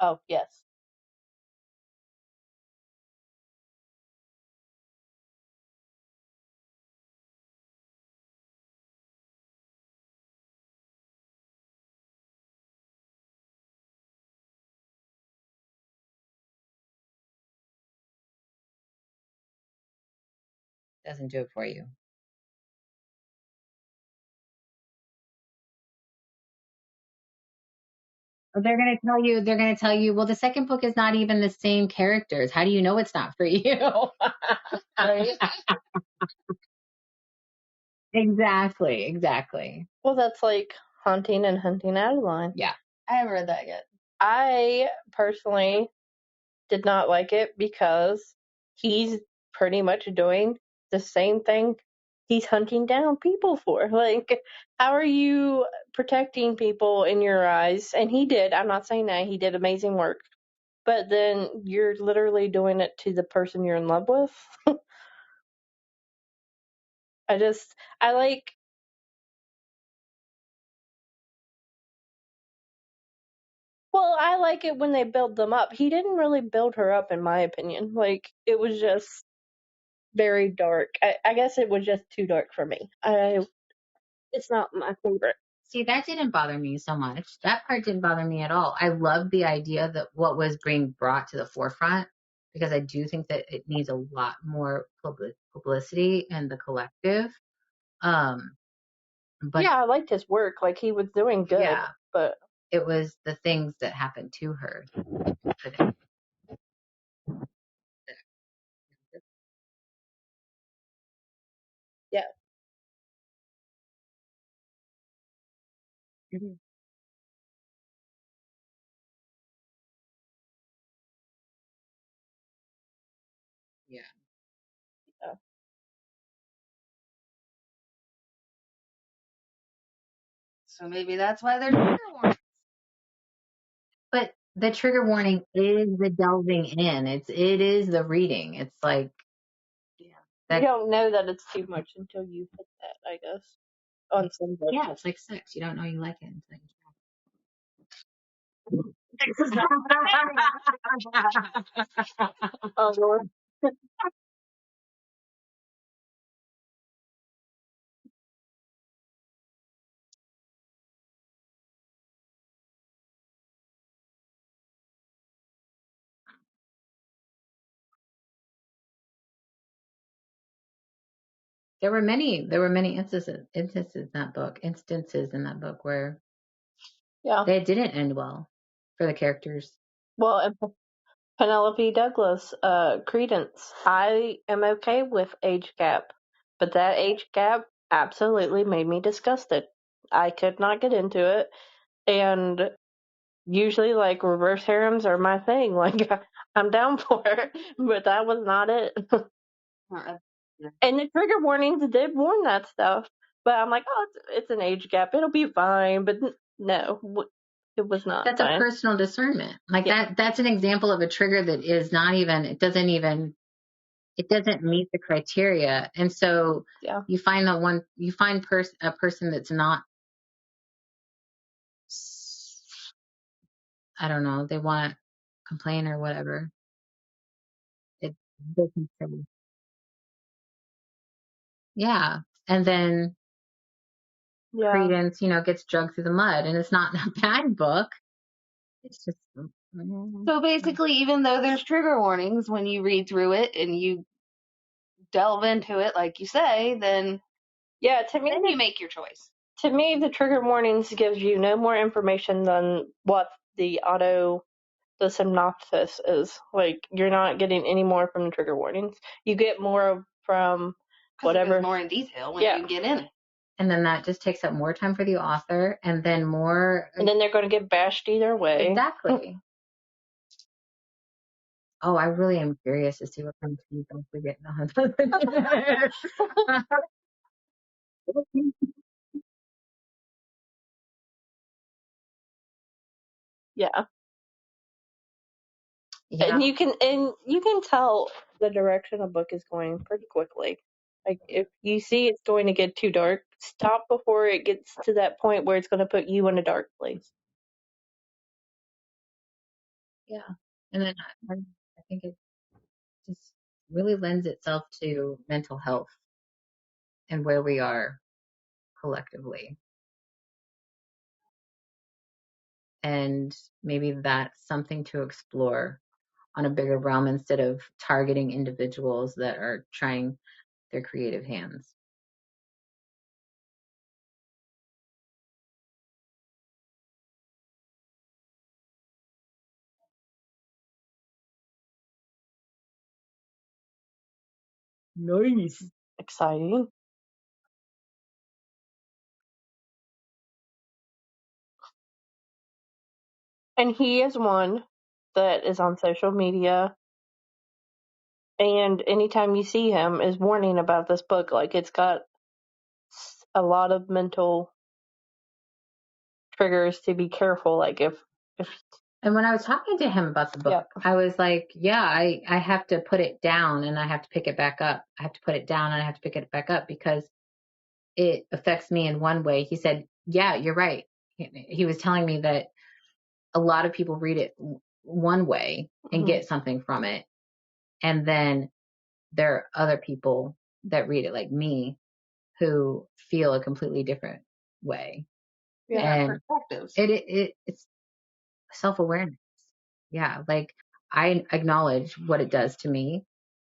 [SPEAKER 1] Oh, yes.
[SPEAKER 2] Doesn't do it for you. They're going to tell you, well, the second book is not even the same characters. How do you know it's not for you?
[SPEAKER 1] Right.
[SPEAKER 2] Exactly.
[SPEAKER 1] Well, that's like Haunting and Hunting Adeline.
[SPEAKER 2] Yeah.
[SPEAKER 3] I haven't read that yet.
[SPEAKER 1] I personally did not like it because he's pretty much doing the same thing he's hunting down people for. Like, how are you protecting people in your eyes? And he did. I'm not saying that. He did amazing work. But then you're literally doing it to the person you're in love with. I just, I like, well, I like it when they build them up. He didn't really build her up, in my opinion. Like, it was just very dark. I guess it was just too dark for me. It's not my favorite.
[SPEAKER 2] See, that didn't bother me so much. That part didn't bother me at all. I love the idea that what was being brought to the forefront because I do think that it needs a lot more publicity in the collective. Um, but
[SPEAKER 1] Yeah, I liked his work. Like he was doing good,
[SPEAKER 2] yeah,
[SPEAKER 1] but
[SPEAKER 2] it was the things that happened to her. That-
[SPEAKER 1] yeah,
[SPEAKER 2] Mhm. Yeah.
[SPEAKER 1] yeah,
[SPEAKER 3] So maybe that's why they're trigger warnings.
[SPEAKER 2] But the trigger warning is the delving in. It is the reading. It's like
[SPEAKER 1] yeah. You
[SPEAKER 2] that.
[SPEAKER 1] don't know that it's too much until you hit that, I guess. On some
[SPEAKER 2] Yeah,
[SPEAKER 1] books.
[SPEAKER 2] it's like sex. You don't know you like it until you
[SPEAKER 1] Oh Lord.
[SPEAKER 2] There were many instances in that book where
[SPEAKER 1] Yeah.
[SPEAKER 2] they didn't end well for the characters.
[SPEAKER 1] Well, and Penelope Douglas, Credence. I am okay with age gap, but that age gap absolutely made me disgusted. I could not get into it, and usually like reverse harems are my thing. Like I'm down for it, but that was not it. And the trigger warnings did warn that stuff, but I'm like, oh, it's an age gap. It'll be fine. But no, it was not
[SPEAKER 2] That's a
[SPEAKER 1] fine.
[SPEAKER 2] personal discernment. Like
[SPEAKER 1] Yeah.
[SPEAKER 2] that's an example of a trigger that is not even, it doesn't meet the criteria. And so
[SPEAKER 1] Yeah.
[SPEAKER 2] you find a person that's not, I don't know, they want to complain or whatever. It doesn't say. Yeah. And then
[SPEAKER 1] Yeah.
[SPEAKER 2] Credence, gets dragged through the mud, and it's not a bad book. It's just,
[SPEAKER 3] So basically, even though there's trigger warnings, when you read through it and you delve into it, like you say, then
[SPEAKER 1] Yeah.
[SPEAKER 3] you make your choice.
[SPEAKER 1] To me, the trigger warnings gives you no more information than what the synopsis is. Like you're not getting any more from the trigger warnings. You get more from
[SPEAKER 3] Because it
[SPEAKER 1] whatever.
[SPEAKER 3] goes more in detail when you get in it.
[SPEAKER 2] and then that just takes up more time for the author, and then more.
[SPEAKER 1] And then they're going to get bashed either way.
[SPEAKER 2] Exactly. Oh, I really am curious to see what kind of feedback we get on.
[SPEAKER 1] Yeah.
[SPEAKER 2] Yeah.
[SPEAKER 1] And you can tell the direction a book is going pretty quickly. Like if you see it's going to get too dark, stop before it gets to that point where it's going to put you in a dark place.
[SPEAKER 2] Yeah. And then I think it just really lends itself to mental health and where we are collectively. And maybe that's something to explore on a bigger realm instead of targeting individuals that are trying their creative hands. Nice.
[SPEAKER 1] Exciting. And he is one that is on social media, and anytime you see him is warning about this book. Like it's got a lot of mental triggers to be careful. Like if
[SPEAKER 2] And when I was talking to him about the book, I was like, yeah, I have to put it down and I have to pick it back up. I have to put it down and I have to pick it back up because it affects me in one way. He said, yeah, you're right. He was telling me that a lot of people read it one way and get something from it. And then there are other people that read it like me who feel a completely different way. And
[SPEAKER 3] perspectives.
[SPEAKER 2] It's self-awareness. Yeah. Like I acknowledge what it does to me.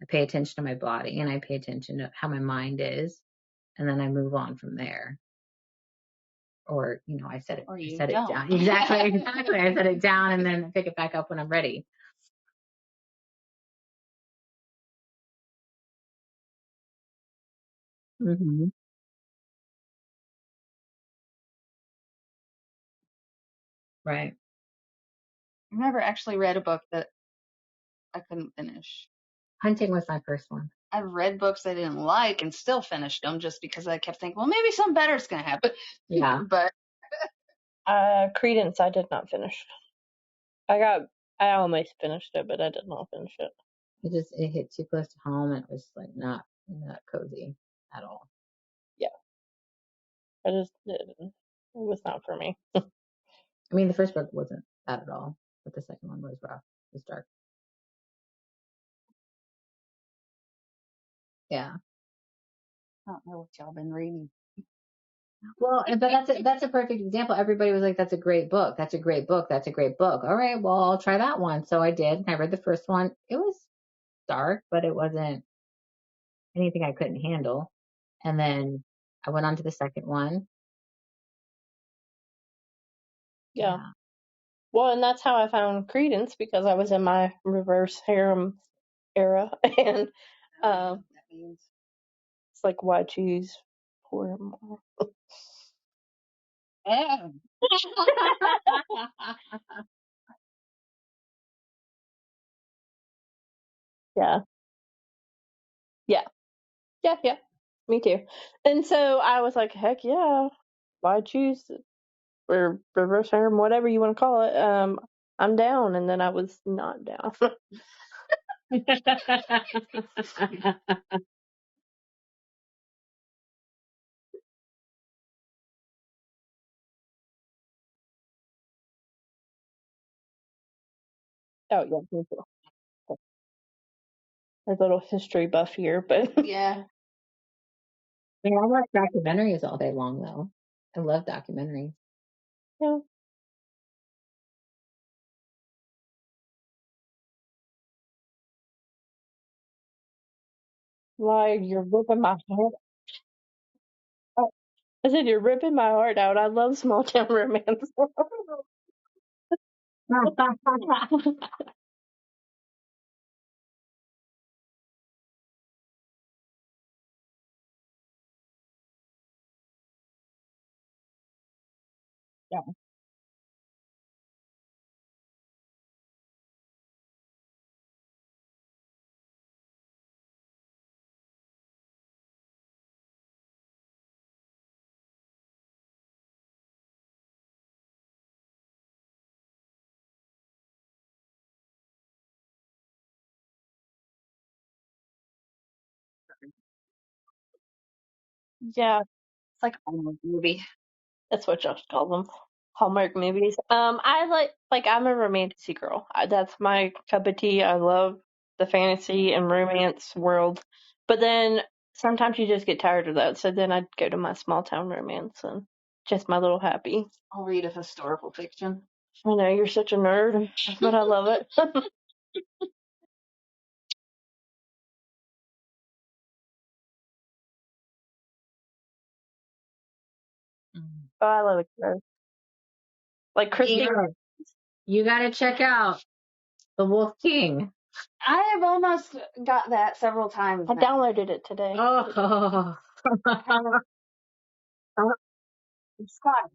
[SPEAKER 2] I pay attention to my body and I pay attention to how my mind is. And then I move on from there. Or, I set it,
[SPEAKER 3] Or
[SPEAKER 2] I
[SPEAKER 3] you
[SPEAKER 2] set it
[SPEAKER 3] don't.
[SPEAKER 2] down. Exactly. I set it down and then pick it back up when I'm ready. Mm-hmm. Right.
[SPEAKER 3] I've never actually read a book that I couldn't finish.
[SPEAKER 2] Hunting was my first one.
[SPEAKER 3] I've read books I didn't like and still finished them just because I kept thinking, well, maybe something better is going to happen.
[SPEAKER 2] Yeah.
[SPEAKER 3] But
[SPEAKER 1] Credence, I did not finish. I almost finished it, but I did not finish it.
[SPEAKER 2] It hit too close to home. It was like not cozy at all.
[SPEAKER 1] Yeah. It was not for me.
[SPEAKER 2] I mean, the first book wasn't bad at all, but the second one was rough. It was dark. Yeah.
[SPEAKER 3] I don't know what y'all been reading.
[SPEAKER 2] Well, but that's a perfect example. Everybody was like, "That's a great book. That's a great book. That's a great book." All right, well, I'll try that one. So I did. I read the first one. It was dark, but it wasn't anything I couldn't handle. And then I went on to the second one.
[SPEAKER 1] Yeah. Well, and that's how I found Credence, because I was in my reverse harem era, and
[SPEAKER 3] That means.
[SPEAKER 1] it's like, why choose poor more?
[SPEAKER 2] Oh.
[SPEAKER 1] Yeah. Yeah. Yeah. Yeah. Me too. And so I was like, heck yeah, why choose or reverse harem, whatever you want to call it. I'm down. And then I was not down. Oh yeah, me too. There's a little history buff here, but
[SPEAKER 3] Yeah.
[SPEAKER 2] I mean, I watch documentaries all day long, though. I love documentaries.
[SPEAKER 1] yeah. Why you're ripping my heart out. I said you're ripping my heart out. I love small town romance. Yeah. Yeah,
[SPEAKER 3] It's like a Hallmark movie.
[SPEAKER 1] that's what Josh calls them. Hallmark movies. I like I'm a romantic girl. That's my cup of tea. I love the fantasy and romance world. But then sometimes you just get tired of that. So then I'd go to my small town romance and just my little happy.
[SPEAKER 3] I'll read a historical fiction.
[SPEAKER 1] I know you're such a nerd, but I love it. Oh, I love it. Like Christy,
[SPEAKER 2] Yeah. You got to check out The Wolf King.
[SPEAKER 3] I have almost got that several times
[SPEAKER 1] I
[SPEAKER 3] now.
[SPEAKER 1] downloaded it today.
[SPEAKER 2] Oh.
[SPEAKER 3] Scott.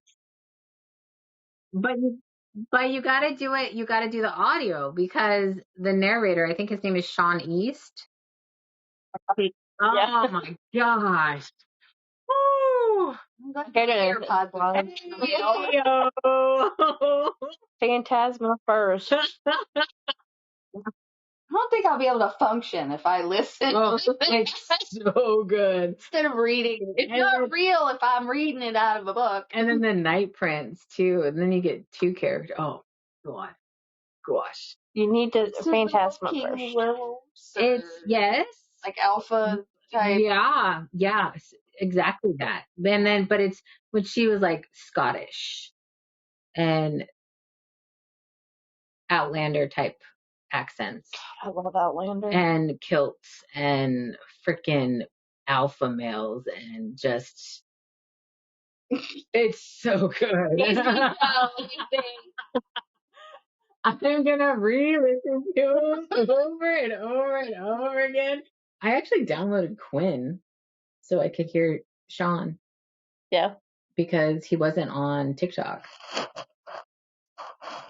[SPEAKER 2] But you got to do it. You got to do the audio because the narrator, I think his name is Sean East.
[SPEAKER 1] Yeah.
[SPEAKER 2] Oh my gosh. Woo.
[SPEAKER 3] I'm going to
[SPEAKER 1] Go to
[SPEAKER 3] AirPods on.
[SPEAKER 2] Hey-o.
[SPEAKER 1] Phantasma first.
[SPEAKER 3] I don't think I'll be able to function if I listen.
[SPEAKER 2] Oh, it's so good.
[SPEAKER 3] Instead of reading. It's
[SPEAKER 2] And
[SPEAKER 3] not
[SPEAKER 2] then-
[SPEAKER 3] real if I'm reading it out of a book.
[SPEAKER 2] And then the Night Prince too, and then you get two characters. Oh god, gosh.
[SPEAKER 1] You need to
[SPEAKER 3] So
[SPEAKER 1] Phantasma
[SPEAKER 3] King
[SPEAKER 1] first.
[SPEAKER 3] werewolves or
[SPEAKER 2] It's yes,
[SPEAKER 3] like alpha type.
[SPEAKER 2] yeah, yes, exactly that. And then, but it's when she was like Scottish and Outlander type accents
[SPEAKER 1] I love Outlander.
[SPEAKER 2] and kilts and freaking alpha males and just it's so good. I'm gonna re-listen to it over and over and over again. I actually downloaded Quinn so I could hear Sean
[SPEAKER 1] Yeah.
[SPEAKER 2] because he wasn't on TikTok.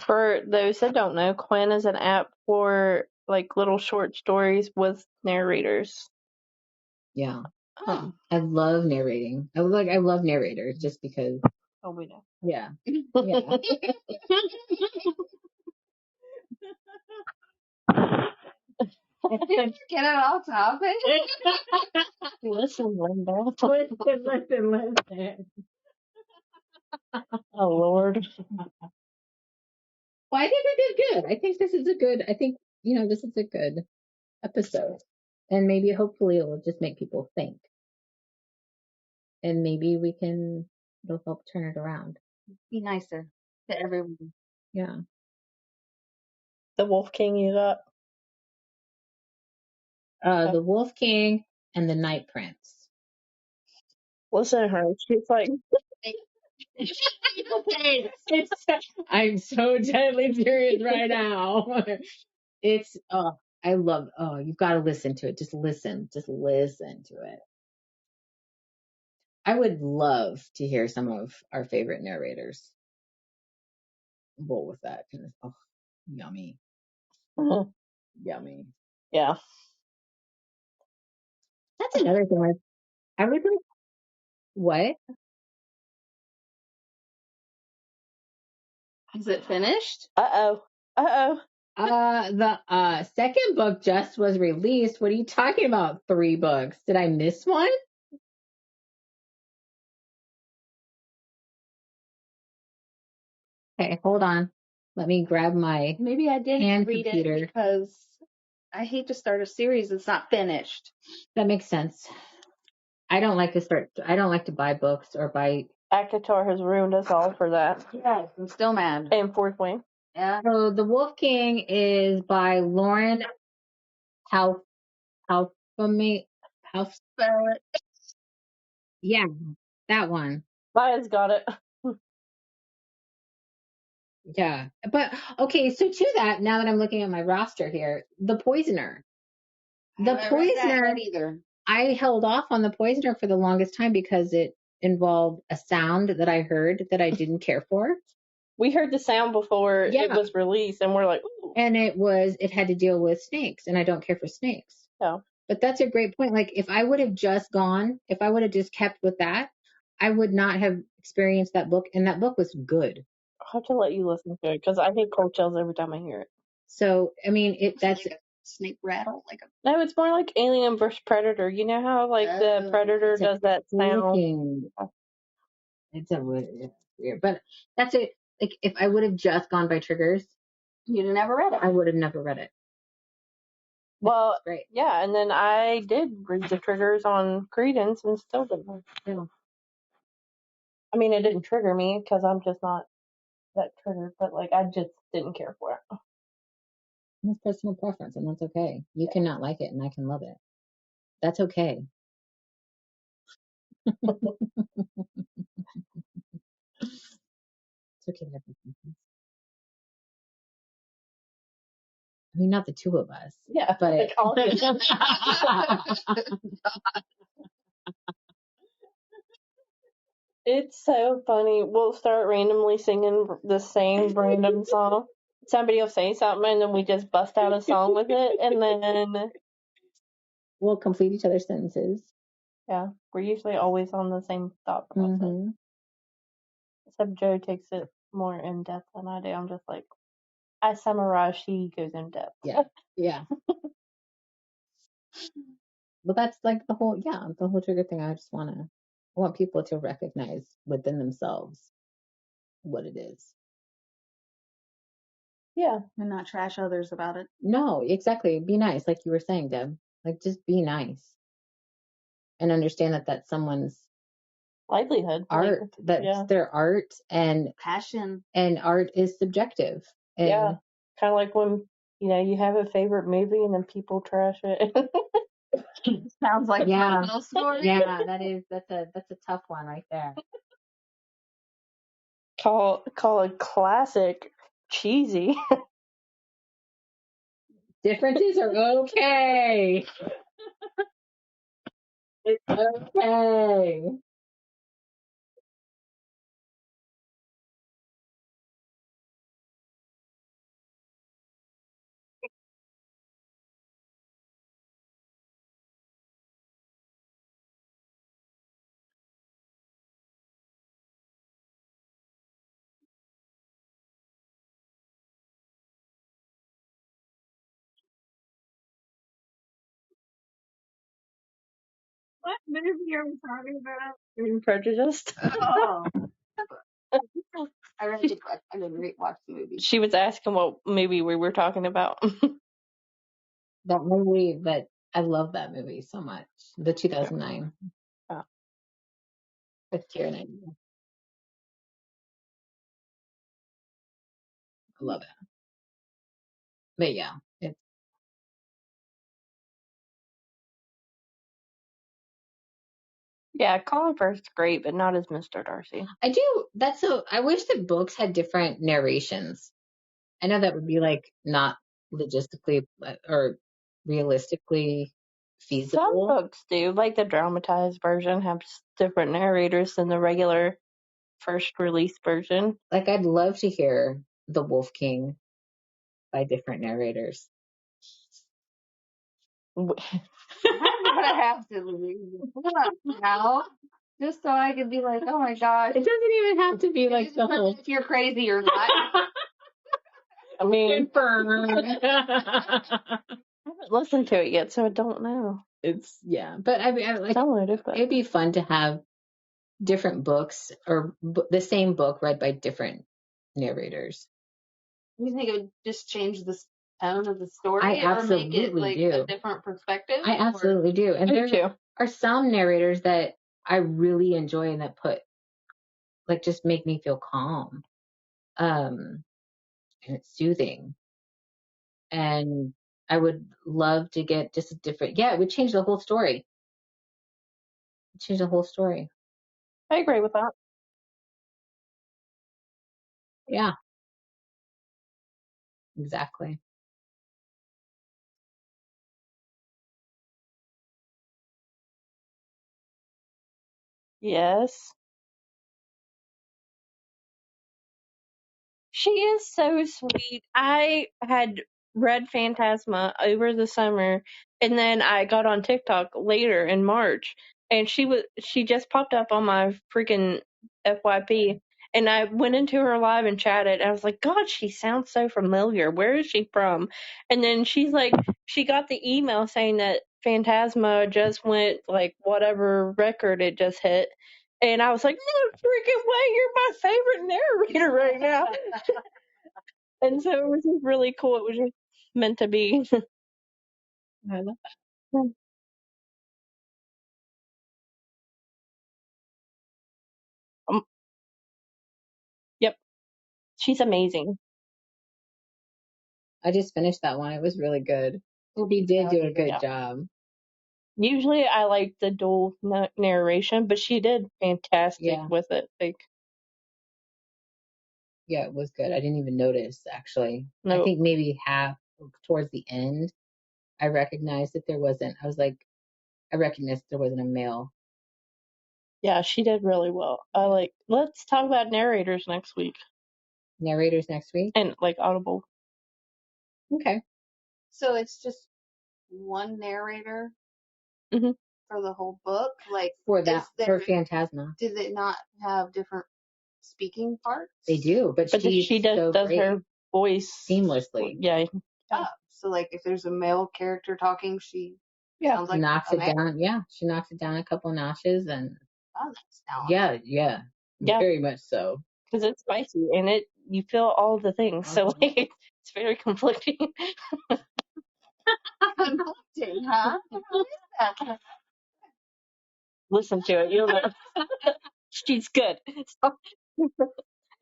[SPEAKER 1] For those that don't know, Quinn is an app for like little short stories with narrators.
[SPEAKER 2] Yeah,
[SPEAKER 1] Um,
[SPEAKER 2] I love narrating. I love narrators just because.
[SPEAKER 1] oh, we know.
[SPEAKER 2] Yeah, yeah.
[SPEAKER 3] Get it off topic.
[SPEAKER 1] Listen, Linda.
[SPEAKER 2] Listen.
[SPEAKER 1] Oh, Lord.
[SPEAKER 2] Well, I think we did good. I think this is a good. I think this is a good episode, and maybe hopefully it will just make people think, and maybe it'll help turn it around.
[SPEAKER 3] Be nicer to everyone.
[SPEAKER 2] Yeah.
[SPEAKER 1] The Wolf King you got.
[SPEAKER 2] The Wolf King and the Night Prince.
[SPEAKER 1] Listen to her. She's like,
[SPEAKER 2] I'm so deadly serious right now. It's I love you've got to listen to it. Just listen to it. I would love to hear some of our favorite narrators. What was that? Oh, yummy, yummy.
[SPEAKER 1] Yeah.
[SPEAKER 2] That's another thing. Like, I would like, what?
[SPEAKER 3] Is it finished?
[SPEAKER 1] Uh-oh. Uh-oh.
[SPEAKER 2] The second book just was released. What are you talking about? 3 books. Did I miss one? Okay, hold on. Let me grab my
[SPEAKER 3] Maybe I didn't
[SPEAKER 2] hand
[SPEAKER 3] read
[SPEAKER 2] computer.
[SPEAKER 3] it because I hate to start a series that's not finished.
[SPEAKER 2] That makes sense. I don't like to buy books or buy.
[SPEAKER 1] Akatar has ruined us all for that.
[SPEAKER 3] Yes, I'm still mad.
[SPEAKER 1] And Fourth Wing.
[SPEAKER 3] Yeah.
[SPEAKER 2] So The Wolf King is by Lauren House House.
[SPEAKER 3] Spell it.
[SPEAKER 2] Yeah, that one.
[SPEAKER 1] Maya's got it.
[SPEAKER 2] Yeah. But okay, so to that, now that I'm looking at my roster here, The Poisoner. The
[SPEAKER 3] I haven't read that
[SPEAKER 2] Poisoner,
[SPEAKER 3] yet either.
[SPEAKER 2] I held off on The Poisoner for the longest time because it involved a sound that I heard that I didn't care for.
[SPEAKER 1] We heard the sound before it
[SPEAKER 2] Yeah.
[SPEAKER 1] was released, and we're like, ooh.
[SPEAKER 2] And it had to deal with snakes, and I don't care for snakes.
[SPEAKER 1] Yeah.
[SPEAKER 2] But that's a great point. Like, if I would have just kept with that, I would not have experienced that book, and that book was good.
[SPEAKER 1] I'll have to let you listen to it because I get cold chills every time I hear it.
[SPEAKER 2] So, I mean, that's
[SPEAKER 3] like a snake rattle, like a.
[SPEAKER 1] No, it's more like Alien vs Predator. You know how like the Predator
[SPEAKER 2] it's a
[SPEAKER 1] does that sound?
[SPEAKER 2] looking. It's weird, but that's it. Like, if I would have just gone by triggers,
[SPEAKER 3] You'd have never read it.
[SPEAKER 2] I would have never read it.
[SPEAKER 1] Well,
[SPEAKER 2] That's great.
[SPEAKER 1] yeah, and then I did read the triggers on Credence and still didn't like it.
[SPEAKER 2] Yeah.
[SPEAKER 1] I mean, it didn't trigger me because I'm just not that triggered, but like I just didn't care for it.
[SPEAKER 2] That's personal preference, and that's okay. You cannot like it, and I can love it. That's okay. It's okay to have preferences. I mean, not the two of us.
[SPEAKER 1] Yeah,
[SPEAKER 2] But
[SPEAKER 1] like all of them. It's so funny. We'll start randomly singing the same random song. Somebody will say something, and then we just bust out a song with it, and then
[SPEAKER 2] we'll complete each other's sentences.
[SPEAKER 1] yeah, we're usually always on the same thought process.
[SPEAKER 2] Mm-hmm.
[SPEAKER 1] Except Joe takes it more in depth than I do. I'm just like, I summarize, she goes in depth.
[SPEAKER 2] Yeah. Yeah. But that's like the whole trigger thing. I want people to recognize within themselves what it is.
[SPEAKER 1] Yeah.
[SPEAKER 3] And not trash others about it.
[SPEAKER 2] No, exactly. Be nice, like you were saying, Deb. Like, just be nice. And understand that that's someone's
[SPEAKER 1] livelihood.
[SPEAKER 2] art.
[SPEAKER 1] Like,
[SPEAKER 2] That's their art, and
[SPEAKER 3] passion.
[SPEAKER 2] And art is subjective. And
[SPEAKER 1] yeah. Kind of like when, you have a favorite movie and then people trash it.
[SPEAKER 3] Sounds like
[SPEAKER 2] yeah.
[SPEAKER 3] a personal story.
[SPEAKER 2] Yeah, that's a tough one right there.
[SPEAKER 1] Call it classic cheesy.
[SPEAKER 2] Differences are okay. It's okay.
[SPEAKER 3] What movie are we talking about?
[SPEAKER 1] Prejudiced.
[SPEAKER 3] Oh. I didn't watch the movie.
[SPEAKER 1] She was asking what movie we were talking about.
[SPEAKER 2] That movie, but I love that movie so much. The 2009.
[SPEAKER 1] Oh.
[SPEAKER 2] With Keira Knightley. I love it. But yeah, it's
[SPEAKER 1] Yeah, Colin Firth's great, but not as Mr. Darcy.
[SPEAKER 2] I wish that books had different narrations. I know that would be like not logistically or realistically feasible.
[SPEAKER 1] Some books do, like the dramatized version, have different narrators than the regular first release version.
[SPEAKER 2] Like, I'd love to hear The Wolf King by different narrators.
[SPEAKER 3] I'm gonna have to read it now, just so I can be like, oh my gosh.
[SPEAKER 2] It doesn't even have to be like the whole.
[SPEAKER 3] If you're crazy or not.
[SPEAKER 1] I mean,
[SPEAKER 2] I
[SPEAKER 1] I haven't listened to it yet, so I don't know.
[SPEAKER 2] It's but I mean, like,
[SPEAKER 1] Download it, but
[SPEAKER 2] it'd be fun to have different books or the same book read by different narrators.
[SPEAKER 3] You think it would just change the tone of the story?
[SPEAKER 2] I absolutely
[SPEAKER 3] or make it like
[SPEAKER 2] do.
[SPEAKER 3] a different perspective?
[SPEAKER 2] I absolutely do. And
[SPEAKER 1] me
[SPEAKER 2] there
[SPEAKER 1] too.
[SPEAKER 2] are some narrators that I really enjoy and that just make me feel calm. And it's soothing. And I would love to get just a different, it would change the whole story. Change the whole story.
[SPEAKER 1] I agree with that.
[SPEAKER 2] Yeah, exactly.
[SPEAKER 1] Yes. She is so sweet. I had read Phantasma over the summer, and then I got on TikTok later in March, and she just popped up on my freaking FYP, and I went into her live and chatted. I was like, God, she sounds so familiar. Where is she from? And then she's like, she got the email saying that Phantasma just went like whatever record it just hit. And I was like, no freaking way, you're my favorite narrator right now. And so it was just really cool. It was just meant to be.
[SPEAKER 2] I love
[SPEAKER 1] Um, yep, she's amazing.
[SPEAKER 2] I just finished that one. It was really good. He did do a good
[SPEAKER 1] Yeah.
[SPEAKER 2] job.
[SPEAKER 1] Usually I like the dual narration, but she did fantastic
[SPEAKER 2] Yeah.
[SPEAKER 1] with it. Like,
[SPEAKER 2] Yeah, it was good. I didn't even notice, actually. I
[SPEAKER 1] no,
[SPEAKER 2] think maybe towards the end, I recognized that I recognized there wasn't a male.
[SPEAKER 1] yeah, she did really well. Let's talk about narrators next week
[SPEAKER 2] Narrators next week?
[SPEAKER 1] and like Audible.
[SPEAKER 2] Okay.
[SPEAKER 3] So it's just one narrator
[SPEAKER 1] Hmm.
[SPEAKER 3] for the whole book? Like,
[SPEAKER 2] For
[SPEAKER 3] for
[SPEAKER 2] Phantasma.
[SPEAKER 3] do they not have different speaking parts?
[SPEAKER 2] They do, but
[SPEAKER 1] She does
[SPEAKER 2] great.
[SPEAKER 1] her voice
[SPEAKER 2] Seamlessly.
[SPEAKER 1] Yeah.
[SPEAKER 3] Oh, so like if there's a male character talking, she sounds like
[SPEAKER 2] knocks
[SPEAKER 3] a
[SPEAKER 2] it
[SPEAKER 3] man.
[SPEAKER 2] down. Yeah, she knocks it down a couple notches, and
[SPEAKER 3] Oh, that's talented.
[SPEAKER 2] yeah,
[SPEAKER 1] Yeah,
[SPEAKER 2] very much so.
[SPEAKER 1] because it's spicy and you feel all the things. So like, it's very conflicting.
[SPEAKER 3] Conflicting, huh? How is that?
[SPEAKER 1] Listen to it. You'll know. She's good.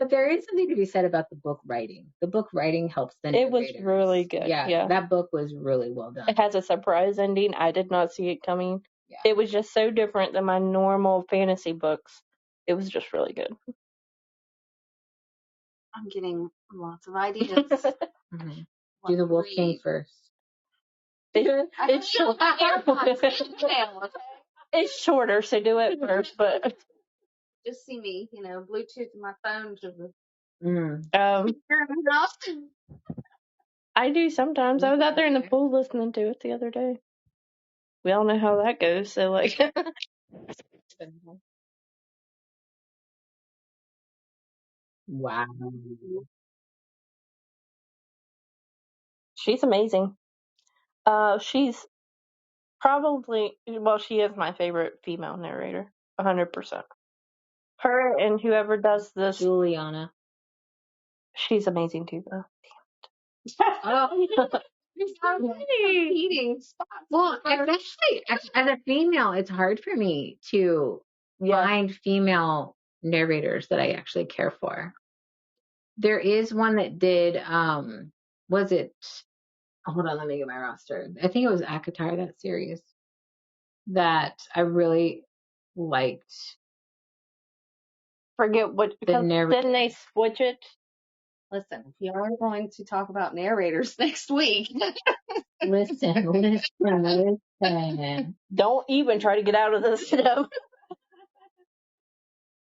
[SPEAKER 2] But there is something to be said about the book writing. The book writing helps the
[SPEAKER 1] It was
[SPEAKER 2] narrators.
[SPEAKER 1] really good. Yeah.
[SPEAKER 2] That book was really well done.
[SPEAKER 1] It has a surprise ending. I did not see it coming.
[SPEAKER 2] Yeah.
[SPEAKER 1] It was just so different than my normal fantasy books. It was just really good.
[SPEAKER 3] I'm getting lots of ideas.
[SPEAKER 2] Mm-hmm. Do the Wolf King first.
[SPEAKER 1] It's short. It's shorter, so do it first. But
[SPEAKER 3] just see me, Bluetooth my phone to the
[SPEAKER 1] I do sometimes. I was out there in the pool listening to it the other day. We all know how that goes. So like,
[SPEAKER 2] wow.
[SPEAKER 1] she's amazing. She's she is my favorite female narrator, 100%. Her and whoever does this,
[SPEAKER 2] Juliana.
[SPEAKER 1] she's amazing too, though.
[SPEAKER 2] Oh,
[SPEAKER 3] competing spots.
[SPEAKER 2] well, especially as a female, it's hard for me to find female narrators that I actually care for. There is one that did, was it, hold on, let me get my roster. I think it was Akatar, that series, that I really liked.
[SPEAKER 1] Forget what, because didn't they switch it?
[SPEAKER 3] Listen, we are going to talk about narrators next week.
[SPEAKER 2] Listen.
[SPEAKER 1] Don't even try to get out of this.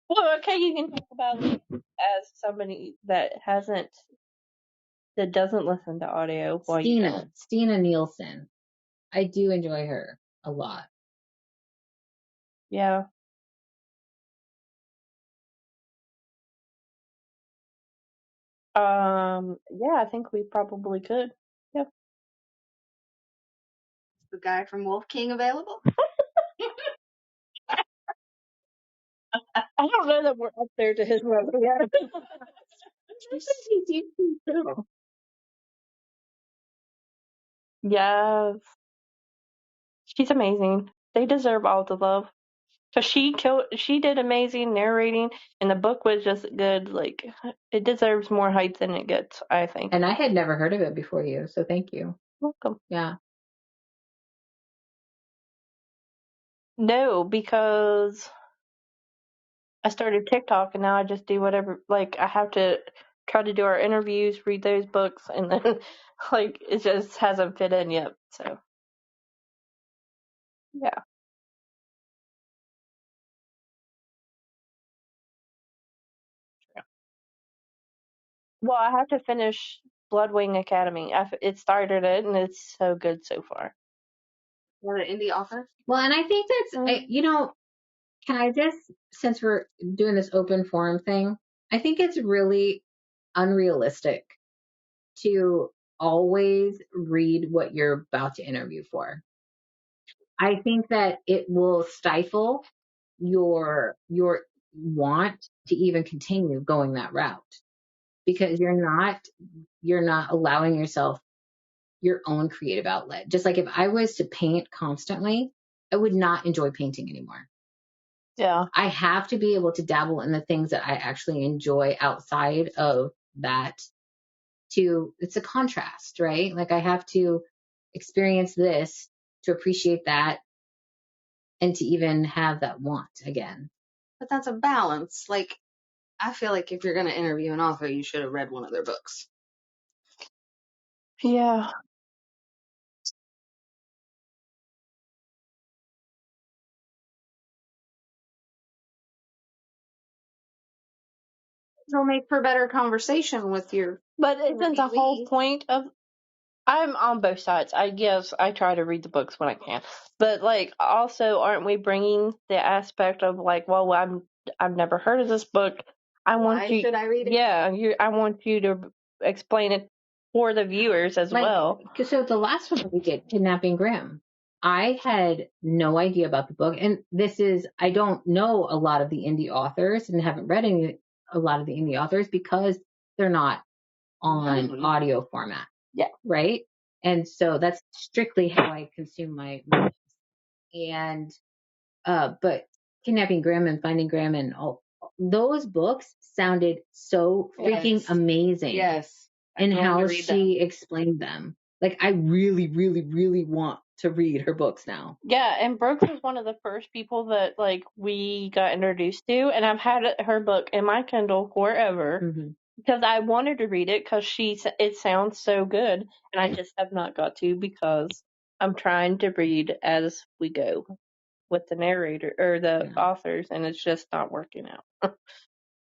[SPEAKER 1] Well, okay, you can talk about it as somebody that doesn't listen to audio.
[SPEAKER 2] Stina Nielsen. I do enjoy her a lot.
[SPEAKER 1] Yeah. Yeah, I think we probably could. Yeah.
[SPEAKER 3] The guy from Wolf King available?
[SPEAKER 1] I don't know that we're up there to his level yet. Yes. She's amazing. They deserve all the love. Cause she did amazing narrating, and the book was just good. Like, it deserves more hype than it gets, I think.
[SPEAKER 2] And I had never heard of it before you, so thank you.
[SPEAKER 1] Welcome.
[SPEAKER 2] Yeah.
[SPEAKER 1] No, because I started TikTok and now I just do whatever. Like, I have to try to do our interviews, read those books, and then like it just hasn't fit in yet. So yeah. Well, I have to finish Bloodwing Academy. It started it, and it's so good so far.
[SPEAKER 3] What an indie author?
[SPEAKER 2] Well, and I think that's, can I just, since we're doing this open forum thing, I think it's really unrealistic to always read what you're about to interview for. I think that it will stifle your want to even continue going that route because you're not allowing yourself your own creative outlet. Just like if I was to paint constantly, I would not enjoy painting anymore.
[SPEAKER 1] Yeah.
[SPEAKER 2] I have to be able to dabble in the things that I actually enjoy outside of that it's a contrast, right? Like I have to experience this to appreciate that and to even have that want again.
[SPEAKER 3] But that's a balance. Like, I feel like if you're going to interview an author, you should have read one of their books.
[SPEAKER 1] Yeah.
[SPEAKER 3] It'll make for better conversation with your.
[SPEAKER 1] But isn't the whole point of I'm on both sides. I guess I try to read the books when I can, but like also, aren't we bringing the aspect of like, well, I've never heard of this book.
[SPEAKER 3] Why should I read it?
[SPEAKER 1] Yeah, I want you to explain it for the viewers as well.
[SPEAKER 2] So the last one that we did, Kidnapping Graham, I had no idea about the book, and I don't know a lot of the indie authors and haven't read a lot of the indie authors because they're not on audio format.
[SPEAKER 1] Yeah.
[SPEAKER 2] Right. And so that's strictly how I consume my and but Kidnapping Graham and Finding Graham and all those books sounded so freaking amazing.
[SPEAKER 3] Yes.
[SPEAKER 2] And how she explained them. Like I really, really, really want to read her books now.
[SPEAKER 1] Yeah, and Brooke was one of the first people that like we got introduced to, and I've had her book in my Kindle forever.
[SPEAKER 2] Mm-hmm.
[SPEAKER 1] Because I wanted to read it because it sounds so good, and I just have not got to because I'm trying to read as we go with the narrator or the authors, and it's just not working out.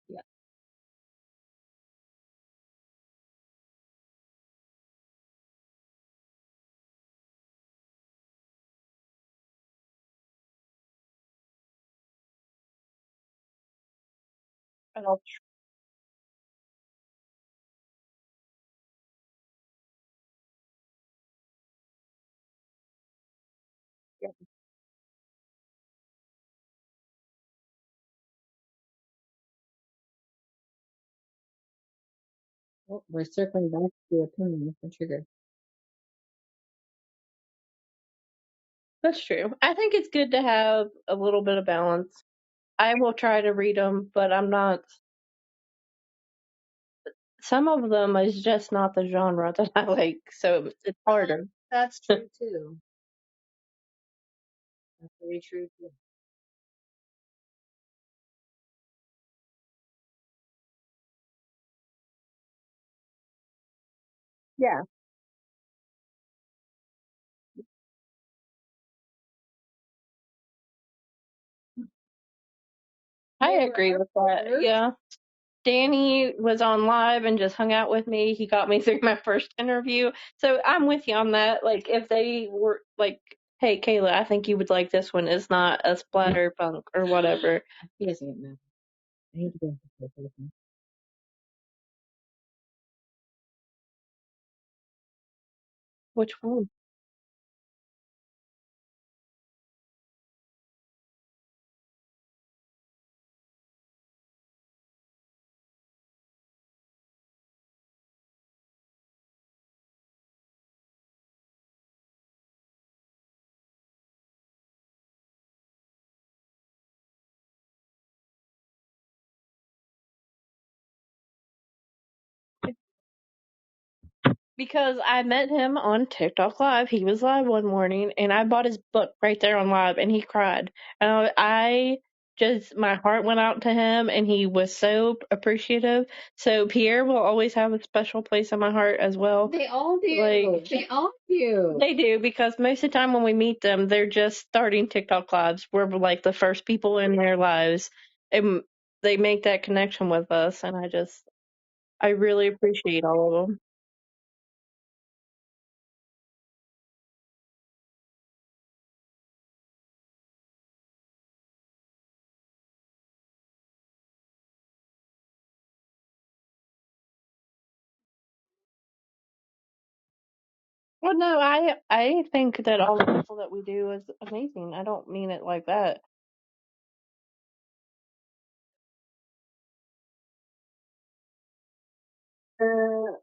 [SPEAKER 2] Yeah.
[SPEAKER 1] And I'll try.
[SPEAKER 2] Oh, we're circling back to the opinion of the trigger.
[SPEAKER 1] That's true. I think it's good to have a little bit of balance. I will try to read them, but I'm not. Some of them is just not the genre that I like, so it's harder.
[SPEAKER 3] That's true too. That's very true too.
[SPEAKER 1] Yeah. I agree with that. Yeah. Danny was on live and just hung out with me. He got me through my first interview. So I'm with you on that. Like, if they were like, hey, Kayla, I think you would like this one. It's not a splatter punk or whatever.
[SPEAKER 2] He doesn't get mad. I need to go.
[SPEAKER 1] Which one? Because I met him on TikTok Live. He was live one morning, and I bought his book right there on live, and he cried. And I just, my heart went out to him, and he was so appreciative. So Pierre will always have a special place in my heart as well.
[SPEAKER 2] They all do.
[SPEAKER 1] Like,
[SPEAKER 2] They all do.
[SPEAKER 1] they do, because most of the time when we meet them, they're just starting TikTok Lives. We're like the first people in their lives, and they make that connection with us, and I really appreciate all of them. Well, no, I think that all the people that we do is amazing. I don't mean it like that. Uh,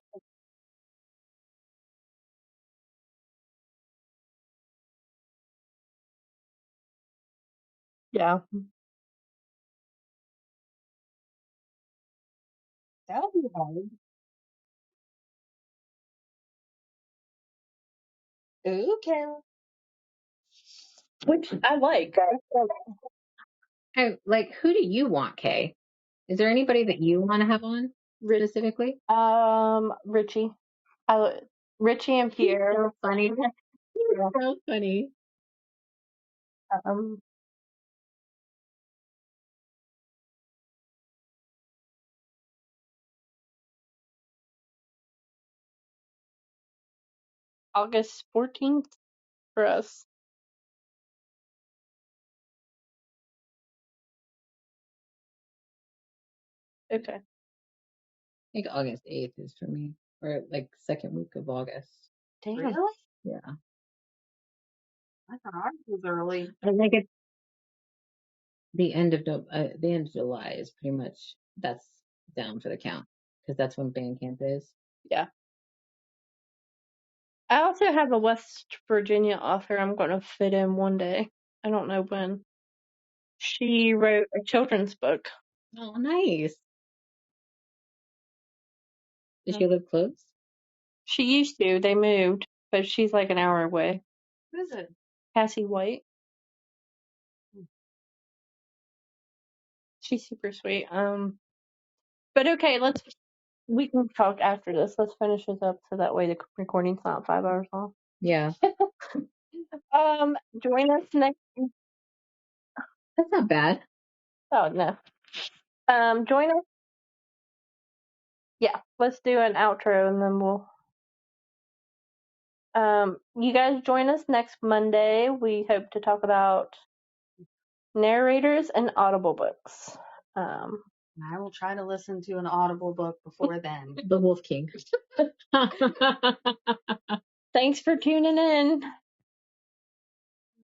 [SPEAKER 1] yeah.
[SPEAKER 3] That'll be hard. Ooh, Kayla.
[SPEAKER 1] Which I like.
[SPEAKER 2] Like, who do you want, Kay? Is there anybody that you want to have on specifically?
[SPEAKER 1] Richie. I, Richie and Pierre.
[SPEAKER 2] So funny. You're so funny.
[SPEAKER 1] Um, August 14th for us. Okay.
[SPEAKER 2] I think August 8th is for me, or like second week of August.
[SPEAKER 1] Damn.
[SPEAKER 3] Really?
[SPEAKER 2] Yeah.
[SPEAKER 3] I thought ours was early.
[SPEAKER 2] I think it's the end of July is pretty much that's down for the count because that's when band camp is.
[SPEAKER 1] Yeah. I also have a West Virginia author I'm going to fit in one day. I don't know when. She wrote a children's book.
[SPEAKER 2] Oh, nice. Does she live close?
[SPEAKER 1] She used to. They moved, but she's like an hour away.
[SPEAKER 3] What is it?
[SPEAKER 1] Cassie White. She's super sweet. But okay, we can talk after this. Let's finish this up so that way the recording's not 5 hours long.
[SPEAKER 2] Yeah.
[SPEAKER 1] Join us next.
[SPEAKER 2] That's not bad.
[SPEAKER 1] Oh no. Join us. Yeah, let's do an outro and then we'll. You guys join us next Monday. We hope to talk about narrators and Audible books.
[SPEAKER 3] I will try to listen to an Audible book before then.
[SPEAKER 2] The Wolf King.
[SPEAKER 1] Thanks for tuning in.